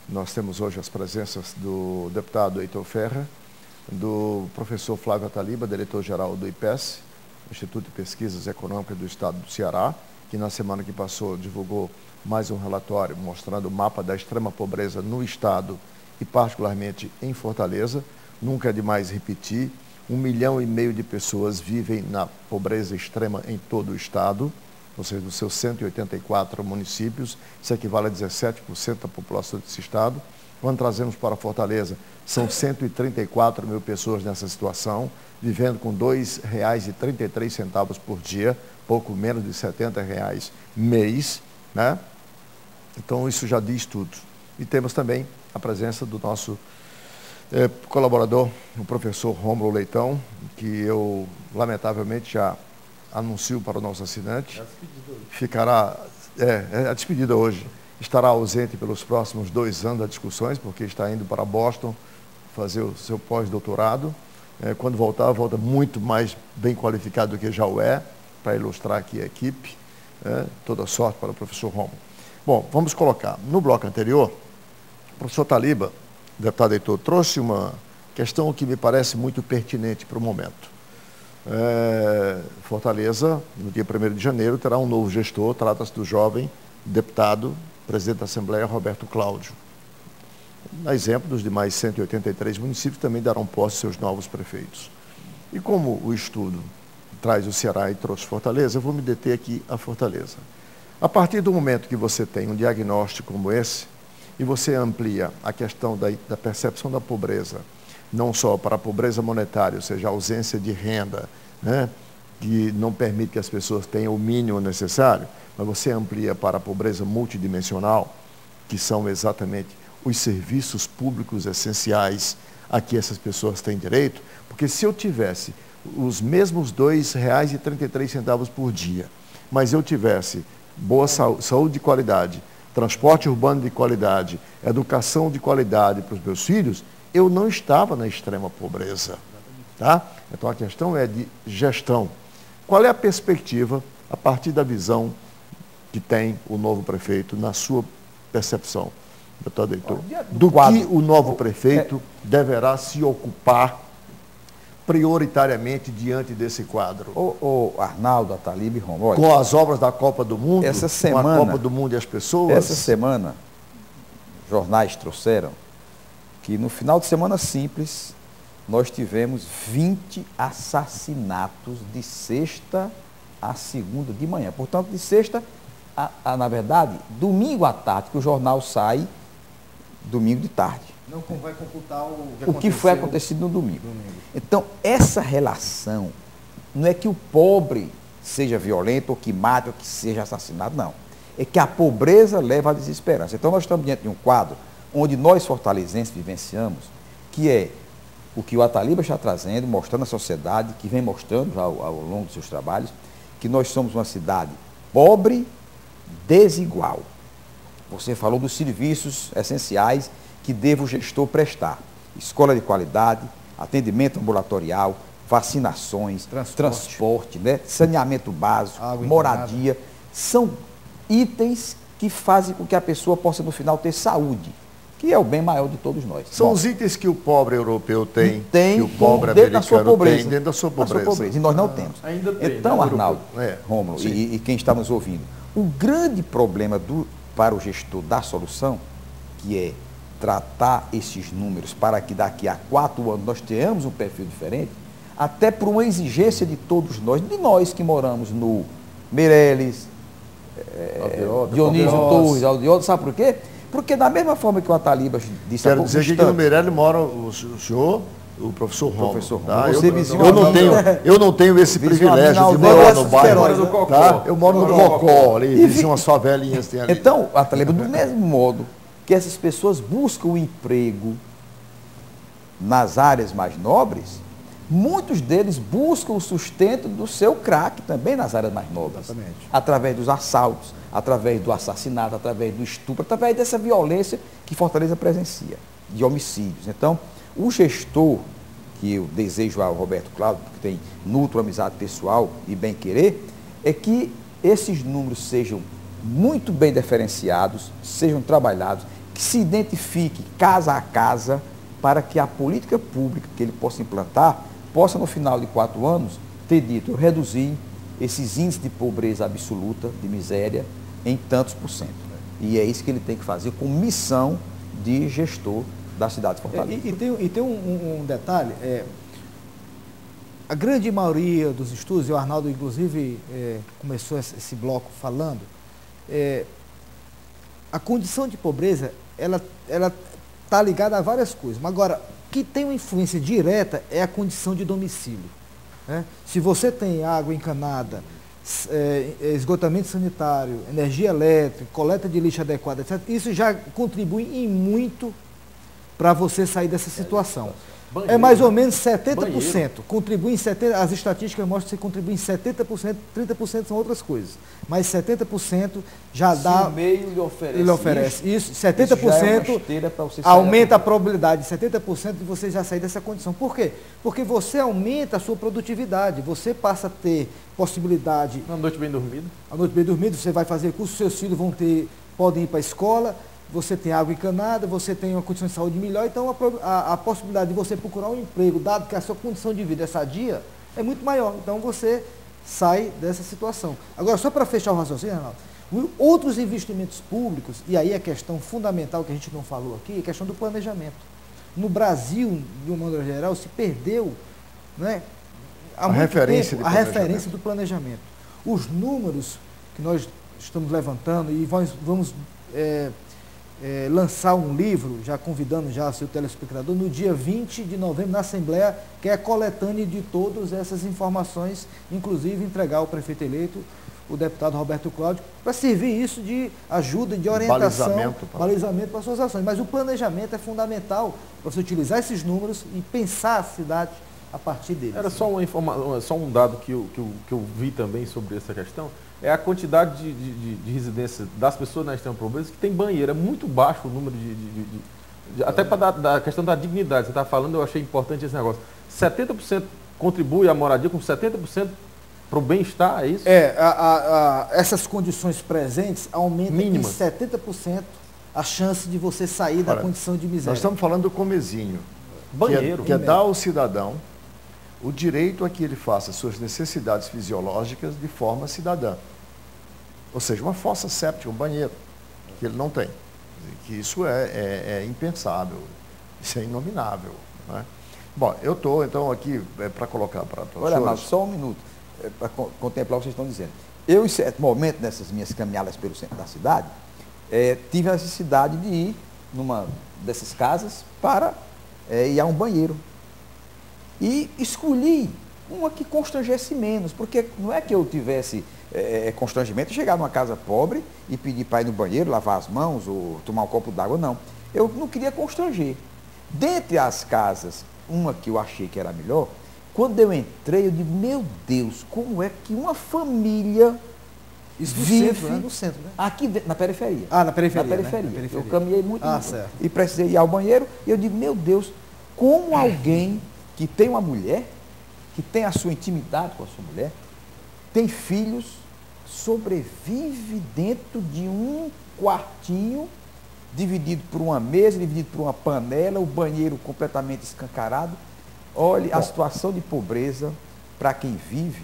S1: nós temos hoje as presenças do deputado Heitor Ferrer, do professor Flávio Ataliba, diretor-geral do IPES, Instituto de Pesquisas Econômicas do Estado do Ceará, que na semana que passou divulgou mais um relatório mostrando o mapa da extrema pobreza no Estado e particularmente em Fortaleza. Nunca é demais repetir, 1,5 milhão de pessoas vivem na pobreza extrema em todo o Estado, ou seja, dos seus 184 municípios, isso equivale a 17% da população desse Estado. Quando trazemos para Fortaleza, são 134 mil pessoas nessa situação, vivendo com R$ 2,33 por dia, pouco menos de R$ 70 mês, né? Então, isso já diz tudo. E temos também a presença do nosso colaborador, o professor Rômulo Leitão, que eu, lamentavelmente, já anuncio para o nosso assinante. Ficará, a despedida hoje, estará ausente pelos próximos 2 anos das discussões, porque está indo para Boston fazer o seu pós-doutorado. Quando voltar, volta muito mais bem qualificado do que já o é, para ilustrar aqui a equipe. Toda sorte para o professor Rômulo. Bom, vamos colocar. No bloco anterior, o professor Taliba, deputado Heitor, trouxe uma questão que me parece muito pertinente para o momento. Fortaleza, no dia 1º de janeiro, terá um novo gestor, trata-se do jovem deputado, presidente da Assembleia, Roberto Cláudio. A exemplo dos demais 183 municípios, também darão posse seus novos prefeitos. E como o estudo traz o Ceará e trouxe Fortaleza, eu vou me deter aqui a Fortaleza. A partir do momento que você tem um diagnóstico como esse, e você amplia a questão da percepção da pobreza, não só para a pobreza monetária, ou seja, a ausência de renda, né, que não permite que as pessoas tenham o mínimo necessário, mas você amplia para a pobreza multidimensional, que são exatamente os serviços públicos essenciais a que essas pessoas têm direito, porque se eu tivesse os mesmos R$ 2,33 por dia, mas eu tivesse boa saúde de qualidade, transporte urbano de qualidade, educação de qualidade para os meus filhos, eu não estava na extrema pobreza. Tá? Então a questão é de gestão. Qual é a perspectiva, a partir da visão que tem o novo prefeito, na sua percepção, deputado Heitor, do que o novo prefeito deverá se ocupar prioritariamente diante desse quadro?
S3: O Arnaldo, Atalib e Romulo.
S1: Com as obras da Copa do Mundo,
S3: essa semana,
S1: com a Copa do Mundo e as pessoas?
S3: Essa semana, jornais trouxeram que no final de semana simples, nós tivemos 20 assassinatos de sexta a segunda de manhã. Portanto, de sexta na verdade, domingo à tarde, que o jornal sai domingo de tarde.
S2: Não vai computar
S3: o que foi acontecido no domingo. Então, essa relação, não é que o pobre seja violento, ou que mate, ou que seja assassinado, não. É que a pobreza leva à desesperança. Então, nós estamos diante de um quadro onde nós, fortalezenses, vivenciamos, que é o que o Ataliba está trazendo, mostrando à sociedade, que vem mostrando já ao longo dos seus trabalhos, que nós somos uma cidade pobre, desigual. Você falou dos serviços essenciais que deve o gestor prestar. Escola de qualidade, atendimento ambulatorial, vacinações, transporte, né? Saneamento básico, moradia. São itens que fazem com que a pessoa possa, no final, ter saúde, que é o bem maior de todos nós.
S1: São os itens que o pobre europeu tem que o pobre americano tem dentro da sua pobreza.
S3: E nós não temos.
S4: Ainda tem,
S3: então,
S4: né,
S3: Arnaldo, Rômulo e quem está nos ouvindo, o grande problema para o gestor da solução, que é tratar esses números para que daqui a 4 anos nós tenhamos um perfil diferente, até por uma exigência de todos nós, de nós que moramos no Meireles, Dionísio Torres, Aldeota, sabe por quê? Porque da mesma forma que o Ataliba disse
S1: há pouco instante... Quero dizer que aqui no Meireles mora o senhor, o professor Rômulo. Tá? Eu não tenho esse privilégio de morar no bairro. Tá? Eu moro no Cocó, ali, vizinho umas favelinhas tem ali.
S3: Então, Ataliba, do mesmo modo que essas pessoas buscam o emprego nas áreas mais nobres, muitos deles buscam o sustento do seu crack também nas áreas mais nobres. Exatamente. Através dos assaltos, através do assassinato, através do estupro, através dessa violência que Fortaleza presencia, de homicídios. Então, o gestor, que eu desejo ao Roberto Cláudio, que tem nutro amizade pessoal e bem-querer, é que esses números sejam muito bem diferenciados, sejam trabalhados, que se identifique casa a casa, para que a política pública que ele possa implantar, possa no final de 4 anos ter dito, eu reduzi esses índices de pobreza absoluta, de miséria, em tantos por cento. E é isso que ele tem que fazer com missão de gestor da cidade de Fortaleza.
S2: E tem um detalhe, a grande maioria dos estudos, e o Arnaldo inclusive começou esse bloco falando, a condição de pobreza, ela está ligada a várias coisas. Mas agora, o que tem uma influência direta é a condição de domicílio. Né? Se você tem água encanada, esgotamento sanitário, energia elétrica, coleta de lixo adequada, etc., isso já contribui em muito para você sair dessa situação.
S4: Banheiro,
S2: é mais ou menos 70%.
S4: banheiro.
S2: Contribui em 70%, as estatísticas mostram que você contribui em 70%, 30% são outras coisas. Mas 70% já dá.
S3: Se o meio lhe oferece.
S2: Ele oferece. Isso, 70%
S3: isso já é uma esteira para você sair
S2: aumenta a probabilidade de 70% de você já sair dessa condição. Por quê? Porque você aumenta a sua produtividade, você passa a ter possibilidade.
S4: Uma noite bem dormida.
S2: A noite bem dormida, você vai fazer curso, seus filhos podem ir para a escola, você tem água encanada, você tem uma condição de saúde melhor, então a possibilidade de você procurar um emprego, dado que a sua condição de vida é sadia, é muito maior. Então você sai dessa situação. Agora, só para fechar o raciocínio, Arnaldo, outros investimentos públicos, e aí a questão fundamental que a gente não falou aqui, é a questão do planejamento. No Brasil, de uma maneira geral, se perdeu, né, há muito tempo, a referência do planejamento. Os números que nós estamos levantando, e vamos lançar um livro, já convidando já o seu telespectador, no dia 20 de novembro, na Assembleia, que é a coletânea de todas essas informações, inclusive entregar ao prefeito eleito, o deputado Roberto Cláudio, para servir isso de ajuda, de orientação, balizamento para suas ações. Mas o planejamento é fundamental para você utilizar esses números e pensar a cidade a partir deles.
S4: Era só só um dado que eu vi também sobre essa questão, é a quantidade de residências das pessoas na extrema pobreza que tem banheiro. É muito baixo o número até para da questão da dignidade. Você está falando, eu achei importante esse negócio. 70% contribui a moradia com 70% para o bem-estar, é isso?
S2: Essas condições presentes aumentam em 70% a chance de você sair da condição de miséria.
S1: Nós estamos falando do comezinho.
S4: Banheiro.
S1: Que é dar ao cidadão o direito a que ele faça suas necessidades fisiológicas de forma cidadã. Ou seja, uma fossa séptica, um banheiro, que ele não tem. Que isso é impensável, isso é inominável. Né? Bom, eu estou, então, aqui para colocar para todos.
S3: Olha, mas só um minuto, para contemplar o que vocês estão dizendo. Eu, em certo momento, nessas minhas caminhadas pelo centro da cidade, tive a necessidade de ir numa dessas casas para ir a um banheiro. E escolhi uma que constrangesse menos, porque não é que eu tivesse constrangimento de chegar numa casa pobre e pedir para ir no banheiro, lavar as mãos ou tomar um copo d'água, não. Eu não queria constranger. Dentre as casas, uma que eu achei que era melhor, quando eu entrei, eu digo, meu Deus, como é que uma família
S2: isso no
S3: vive
S2: centro, né? No centro, né?
S3: Aqui na periferia.
S2: Na periferia.
S3: Na periferia.
S2: Né? Na periferia.
S3: Eu caminhei muito
S2: certo.
S3: E precisei ir ao banheiro, e eu digo, meu Deus, como alguém que tem uma mulher, que tem a sua intimidade com a sua mulher, tem filhos, sobrevive dentro de um quartinho, dividido por uma mesa, dividido por uma panela, o banheiro completamente escancarado. Olha, a situação de pobreza, para quem vive,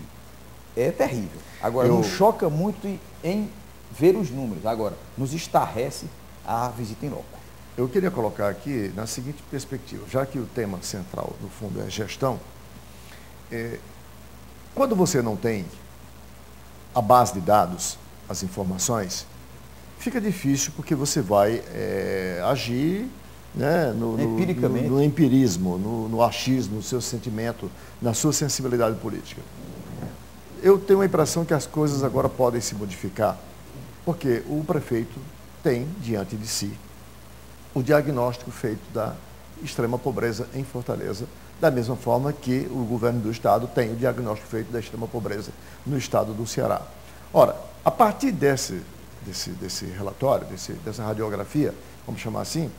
S3: é terrível. Agora, nos choca muito em ver os números. Agora, nos estarrece a visita em loco.
S1: Eu queria colocar aqui na seguinte perspectiva, já que o tema central, no fundo, é gestão, quando você não tem a base de dados, as informações, fica difícil porque você vai agir, né, no empirismo, no achismo, no seu sentimento, na sua sensibilidade política. Eu tenho a impressão que as coisas agora podem se modificar, porque o prefeito tem diante de si o diagnóstico feito da extrema pobreza em Fortaleza, da mesma forma que o governo do estado tem o diagnóstico feito da extrema pobreza no estado do Ceará. Ora, a partir desse relatório, dessa radiografia, vamos chamar assim,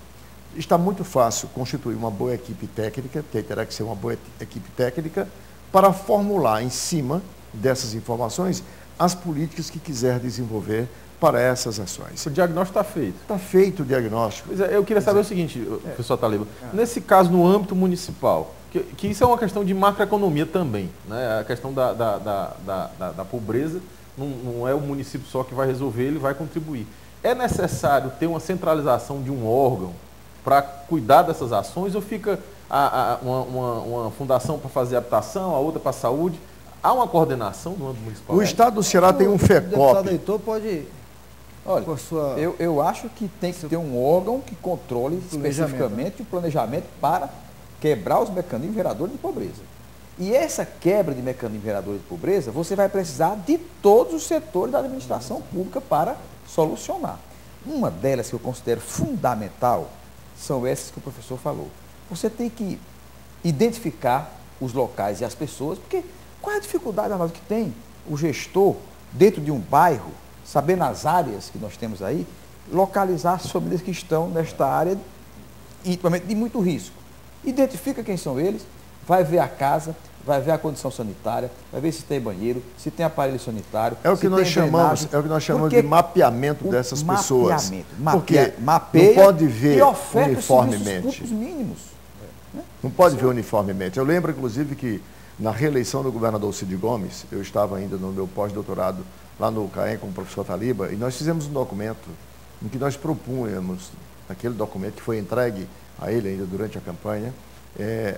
S1: está muito fácil constituir uma boa equipe técnica, terá que ser uma boa equipe técnica, para formular em cima dessas informações as políticas que quiser desenvolver para essas ações.
S4: O diagnóstico está feito.
S1: Está feito o diagnóstico.
S4: Pois é, eu queria saber o seguinte, professor Taliba. Nesse caso, no âmbito municipal, que isso é uma questão de macroeconomia também, né? A questão da pobreza não é o município só que vai resolver, ele vai contribuir. É necessário ter uma centralização de um órgão para cuidar dessas ações ou fica uma fundação para fazer habitação, a outra para a saúde? Há uma coordenação do âmbito municipal?
S1: O Estado do Ceará tem um
S2: O deputado
S1: FECOP.
S2: Heitor pode...
S3: Olha,
S2: com a sua...
S3: eu acho que tem que ter um órgão que controle especificamente o planejamento para quebrar os mecanismos geradores de pobreza. E essa quebra de mecanismos geradores de pobreza, você vai precisar de todos os setores da administração pública para solucionar. Uma delas que eu considero fundamental são essas que o professor falou. Você tem que identificar os locais e as pessoas, porque qual é a dificuldade que tem o gestor dentro de um bairro, sabendo as áreas que nós temos aí, localizar as famílias que estão nesta área e de muito risco. Identifica quem são eles, vai ver a casa, vai ver a condição sanitária, vai ver se tem banheiro, se tem aparelho sanitário.
S1: É o que nós chamamos, de mapeamento dessas pessoas. Porque
S3: mapeia
S1: não pode ver
S3: e oferta
S1: uniformemente.
S3: Públicos mínimos.
S1: Não pode ver uniformemente. Eu lembro, inclusive, que na reeleição do governador Cid Gomes, eu estava ainda no meu pós-doutorado lá no CAEM com o professor Taliba, e nós fizemos um documento em que nós propunhamos, aquele documento que foi entregue a ele ainda durante a campanha,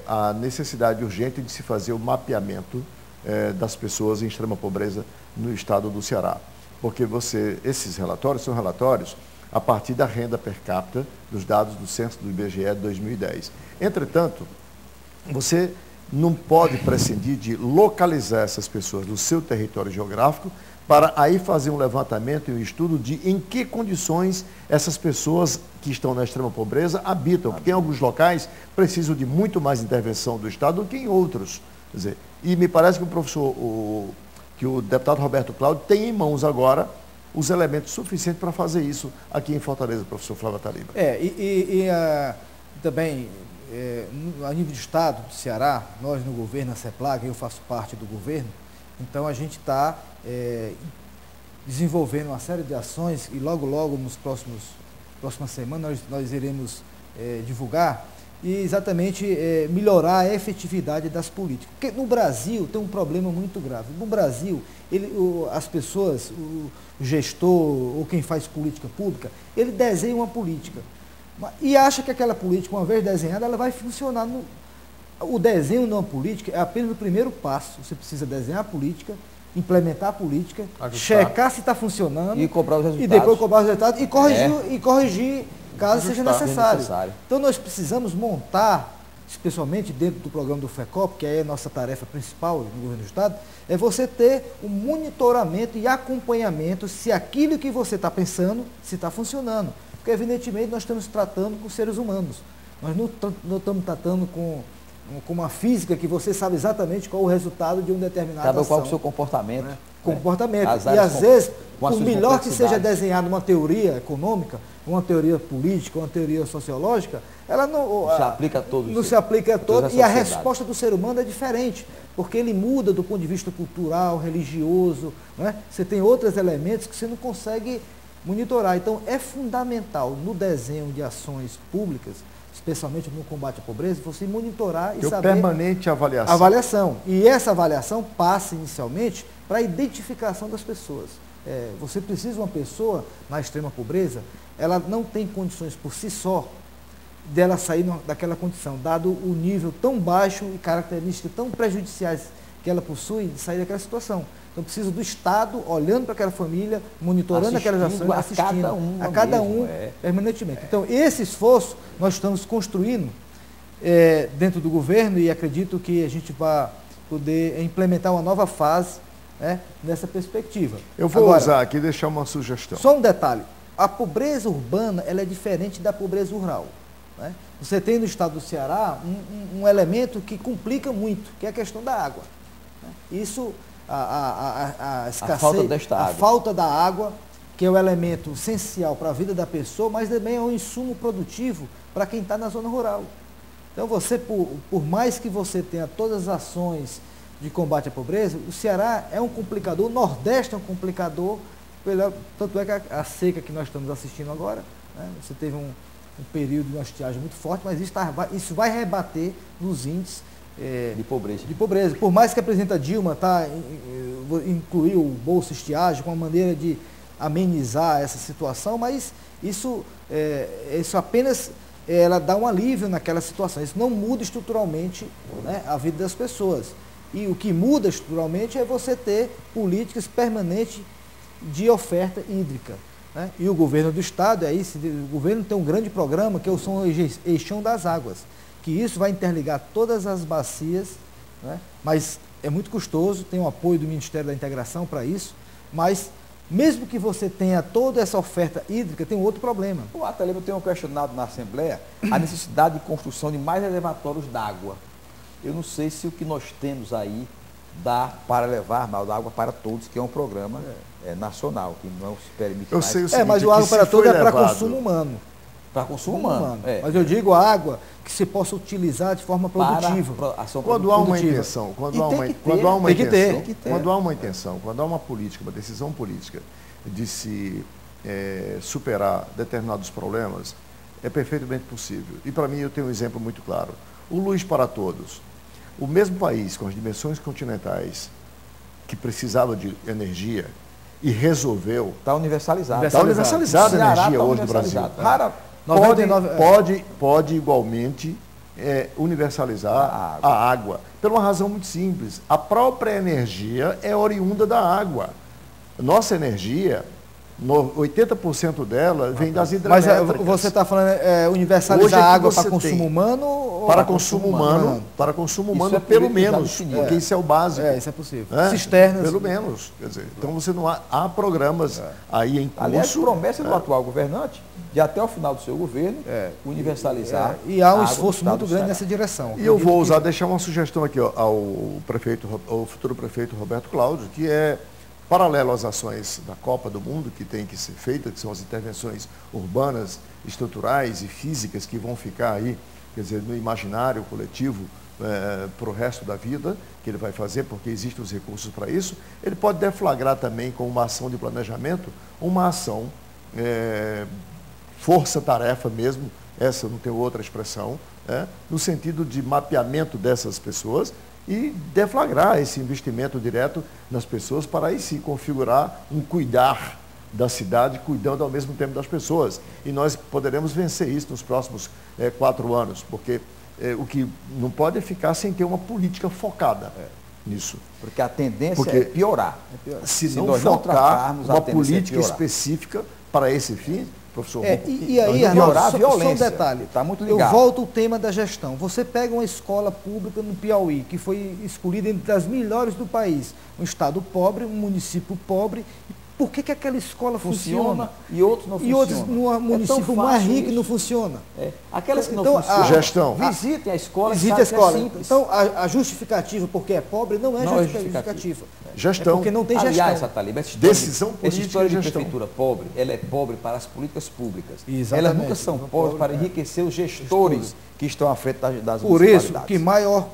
S1: a necessidade urgente de se fazer o mapeamento das pessoas em extrema pobreza no estado do Ceará. Porque esses relatórios são relatórios a partir da renda per capita dos dados do censo do IBGE de 2010. Entretanto, você não pode prescindir de localizar essas pessoas no seu território geográfico para aí fazer um levantamento e um estudo de em que condições essas pessoas que estão na extrema pobreza habitam, porque em alguns locais precisam de muito mais intervenção do Estado do que em outros. Quer dizer, e me parece que que o deputado Roberto Cláudio tem em mãos agora os elementos suficientes para fazer isso aqui em Fortaleza, professor Flávio Taliba.
S2: Também, a nível de Estado, do Ceará, nós no governo, a CEPLAG, eu faço parte do governo, então a gente está desenvolvendo uma série de ações e logo, nos próximas semanas nós iremos divulgar e exatamente melhorar a efetividade das políticas. Porque no Brasil tem um problema muito grave. No Brasil, as pessoas, o gestor ou quem faz política pública, ele desenha uma política e acha que aquela política, uma vez desenhada, ela vai funcionar. O desenho de uma política é apenas o primeiro passo. Você precisa desenhar a política, implementar a política, checar se está funcionando
S3: e cobrar os resultados.
S2: E depois cobrar os resultados e corrigir caso seja necessário. Então nós precisamos montar, especialmente dentro do programa do FECOP, que é a nossa tarefa principal no governo do Estado, é você ter um monitoramento e acompanhamento se aquilo que você está pensando, se está funcionando. Porque evidentemente nós estamos tratando com seres humanos. Nós não estamos tratando com uma física que você sabe exatamente qual é o resultado de um determinado ação.
S3: Cada qual é o seu comportamento.
S2: Né? Comportamento. E às vezes, por melhor que seja desenhada uma teoria econômica, uma teoria política, uma teoria sociológica, ela não
S3: se aplica a todos.
S2: Não se aplica a todos. E a resposta do ser humano é diferente, porque ele muda do ponto de vista cultural, religioso. Né? Você tem outros elementos que você não consegue monitorar. Então, é fundamental no desenho de ações públicas, especialmente no combate à pobreza, você monitorar e saber...
S1: permanente avaliação.
S2: Avaliação. E essa avaliação passa inicialmente para a identificação das pessoas. Você precisa de uma pessoa na extrema pobreza, ela não tem condições por si só dela sair daquela condição, dado o nível tão baixo e características tão prejudiciais que ela possui de sair daquela situação. Então precisa do Estado olhando para aquela família, monitorando aquelas ações, assistindo a cada um permanentemente. Então esse esforço nós estamos construindo dentro do governo e acredito que a gente vai poder implementar uma nova fase nessa perspectiva.
S1: Eu vou usar aqui e deixar uma sugestão.
S2: Só um detalhe, a pobreza urbana ela é diferente da pobreza rural. Né? Você tem no estado do Ceará um elemento que complica muito, que é a questão da água. Né? Isso, a escassez, a falta da água, que é o elemento essencial para a vida da pessoa, mas também é um insumo produtivo para quem está na zona rural. Então você, por mais que você tenha todas as ações de combate à pobreza, o Ceará é um complicador, o Nordeste é um complicador, tanto é que a seca que nós estamos assistindo agora, né, você teve um período de uma estiagem muito forte, mas isso vai rebater nos índices
S3: De pobreza.
S2: de pobreza. Por mais que a presidenta Dilma incluiu o Bolsa Estiagem com uma maneira de amenizar essa situação, mas isso apenas ela dá um alívio naquela situação. Isso não muda estruturalmente, né, a vida das pessoas. E o que muda estruturalmente é você ter políticas permanentes de oferta hídrica, né? E o governo do estado, o governo tem um grande programa que é o Eixão das Águas, que isso vai interligar todas as bacias, né? Mas é muito custoso, tem o apoio do Ministério da Integração para isso, mas mesmo que você tenha toda essa oferta hídrica, tem um outro problema.
S3: O Atalema, eu tenho questionado na Assembleia a necessidade de construção de mais reservatórios d'água. Eu não sei se o que nós temos aí dá para levar mal d'água para todos, que é um programa nacional, que não se permite
S1: Eu
S3: mais.
S1: sei o seguinte,
S2: Mas o água para todos é para
S1: levado-
S2: consumo humano.
S3: Para consumo humano.
S2: Mas eu digo água que se possa utilizar de forma produtiva.
S3: Para ação
S1: Quando há uma
S2: produtiva.
S1: intenção, quando
S3: E
S1: há
S3: tem
S1: uma,
S3: que ter,
S1: quando há uma
S2: tem que ter,
S1: intenção,
S2: tem que ter.
S1: quando há uma intenção, quando há uma política, uma decisão política de se superar determinados problemas, é perfeitamente possível. E para mim eu tenho um exemplo muito claro. O Luz para Todos. O mesmo país com as dimensões continentais que precisava de energia e resolveu.
S3: Está universalizado.
S1: Está universalizada a
S3: Ceará
S1: energia
S3: tá
S1: hoje no Brasil.
S3: universalizado. Rara,
S2: 99
S1: Pode igualmente universalizar a água. Por uma razão muito simples. A própria energia é oriunda da água. Nossa energia, 80% dela vem das
S2: Mas
S1: hidrelétricas.
S2: você está falando
S1: Hoje
S2: universalizar
S1: é que
S2: a água
S1: você
S2: para consumo
S1: tem.
S2: humano? Ou
S1: Para consumo humano,
S3: Isso é
S1: pelo
S3: política
S1: menos,
S3: definida.
S1: porque isso é o básico.
S2: Isso é possível.
S1: né?
S2: Cisternas.
S1: Pelo menos. Quer dizer, então você não há programas aí em curso.
S3: Aliás, promessa do atual governante de até o final do seu governo universalizar.
S2: E há
S3: a
S2: um
S3: água do
S2: esforço
S3: estado
S2: muito
S3: do
S2: grande
S3: Ceará.
S2: nessa direção.
S1: E eu vou deixar uma sugestão aqui ao futuro prefeito Roberto Cláudio, que é paralelo às ações da Copa do Mundo, que tem que ser feitas, que são as intervenções urbanas, estruturais e físicas que vão ficar aí, quer dizer, no imaginário coletivo para o resto da vida, que ele vai fazer, porque existem os recursos para isso. Ele pode deflagrar também, com uma ação de planejamento, uma ação, força-tarefa mesmo, essa não tem outra expressão, no sentido de mapeamento dessas pessoas, e deflagrar esse investimento direto nas pessoas para aí sim configurar um cuidar da cidade, cuidando ao mesmo tempo das pessoas. E nós poderemos vencer isso nos próximos 4 anos, porque o que não pode é ficar sem ter uma política focada nisso.
S3: Porque a tendência é piorar.
S1: Se não
S3: nós não
S1: focar
S3: tratarmos, a
S1: uma
S3: tendência é
S1: política
S3: piorar.
S1: específica para esse fim, professor.
S2: E aí,
S3: Nós vamos piorar a
S2: Arnaldo, só um
S3: violência.
S2: detalhe.
S3: Está muito
S2: Eu
S3: ligado.
S2: volto ao tema da gestão. Você pega uma escola pública no Piauí, que foi escolhida entre as melhores do país. Um estado pobre, um município pobre. Por que aquela escola funciona?
S3: E outros não
S2: E
S3: funcionam.
S2: outros no município mais rico não funciona.
S3: Aquelas que não
S2: Então,
S3: funcionam,
S1: Gestão.
S3: visitem a escola.
S2: Visite a
S3: sabe que
S2: escola.
S3: É simples.
S2: Então, a justificativa porque é pobre não é
S3: Não é
S2: justificativa.
S1: Gestão.
S2: É porque não tem
S3: Aliás,
S2: gestão.
S3: Ataliba, essa história
S1: Decisão
S3: essa
S1: política
S3: história
S1: e
S3: de
S1: gestão.
S3: prefeitura pobre, ela é pobre para as políticas públicas.
S2: Exatamente.
S3: Elas nunca são pobres para enriquecer os gestores que estão à frente das
S2: Por isso,
S3: municipalidades.
S2: que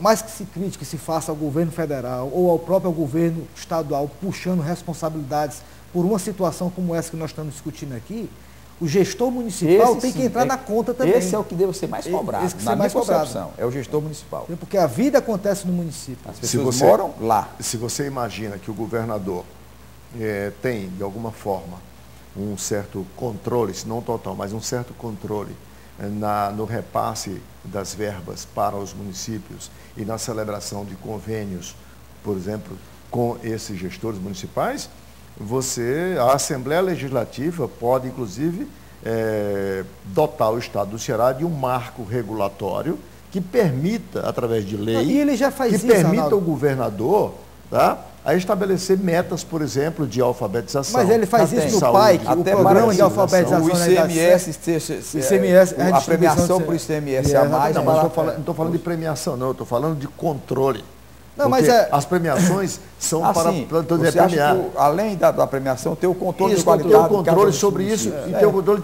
S2: mais que se critique, se faça ao governo federal ou ao próprio governo estadual puxando responsabilidades por uma situação como essa que nós estamos discutindo aqui, o gestor municipal
S3: Esse
S2: tem que
S3: sim,
S2: entrar na conta também.
S3: Esse é o que deve ser mais cobrado,
S2: Esse que
S3: na
S2: ser
S3: minha
S2: mais cobrado.
S3: concepção, é o gestor municipal.
S2: Porque a vida acontece no município.
S3: As
S1: Se
S3: pessoas
S1: você-
S3: moram lá.
S1: Se você imagina que o governador tem, de alguma forma, um certo controle, se não total, mas um certo controle no repasse das verbas para os municípios e na celebração de convênios, por exemplo, com esses gestores municipais, a Assembleia Legislativa pode, inclusive, dotar o Estado do Ceará de um marco regulatório que permita, através de lei,
S2: E ele já faz
S1: que
S2: isso,
S1: permita
S2: Arnaldo.
S1: ao governador a estabelecer metas, por exemplo, de alfabetização.
S2: Mas ele faz
S3: Já
S2: isso
S3: tem.
S2: no
S1: saúde,
S2: PAIC, o
S3: até
S2: programa de
S3: para
S2: alfabetização
S3: O
S2: na idade
S3: ICMS,
S2: certa. ICMS,
S3: a premiação para o ICMS a mais.
S1: Não, mas
S3: para-
S1: não estou falando de premiação, não, eu estou falando de controle.
S2: Não, mas
S1: Porque
S2: é-
S1: as premiações são
S3: Assim,
S1: para
S3: você acha
S1: premiar.
S3: que, além da premiação, ter o controle de
S1: Isso,
S3: qualidade.
S1: ter o
S3: de cada
S1: controle
S3: um dos
S1: sobre isso
S3: municípios.
S1: e ter o controle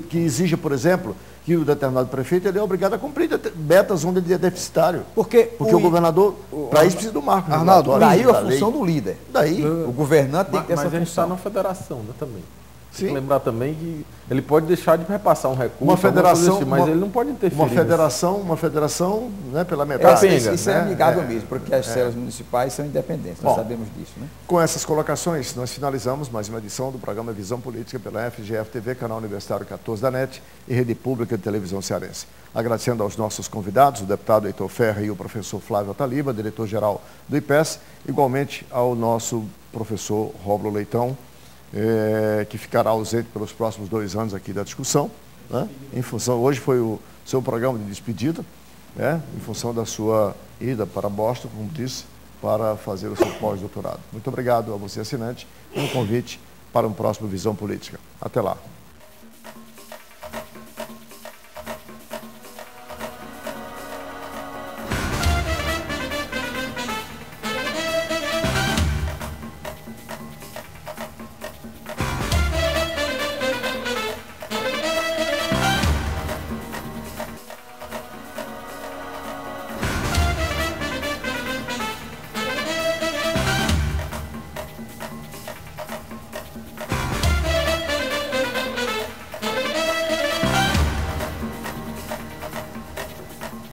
S1: que exija, por exemplo, que o determinado prefeito ele é obrigado a cumprir metas onde ele é deficitário.
S2: Porque
S1: o governador, para isso, precisa do marco
S2: Arnaldo,
S1: regulatório,
S3: Daí
S1: da
S3: a
S1: lei.
S3: função do líder.
S1: Daí.
S3: O governante tem que ter
S4: Mas
S3: essa
S4: a gente está
S3: função.
S4: na federação, né, também. Tem que
S1: Sim.
S4: lembrar também que ele pode deixar de repassar um recurso,
S1: Uma federação,
S4: alguma coisa assim, mas ele não pode interferir.
S1: uma federação, né, pela metade.
S4: Capenga,
S3: Isso é
S1: né?
S3: amigável mesmo, porque as células municipais são independentes, nós sabemos disso, né?
S1: Com essas colocações, nós finalizamos mais uma edição do programa Visão Política pela FGF TV, canal Universitário 14 da NET e Rede Pública de Televisão Cearense. Agradecendo aos nossos convidados, o deputado Heitor Ferrer e o professor Flávio Ataliba, diretor-geral do IPES, igualmente ao nosso professor Rómulo Leitão, que ficará ausente pelos próximos 2 anos aqui da discussão, né? Em função, hoje foi o seu programa de despedida, né? Em função da sua ida para Boston, como disse, para fazer o seu pós-doutorado. Muito obrigado a você, assinante, e um convite para um próximo Visão Política. Até lá.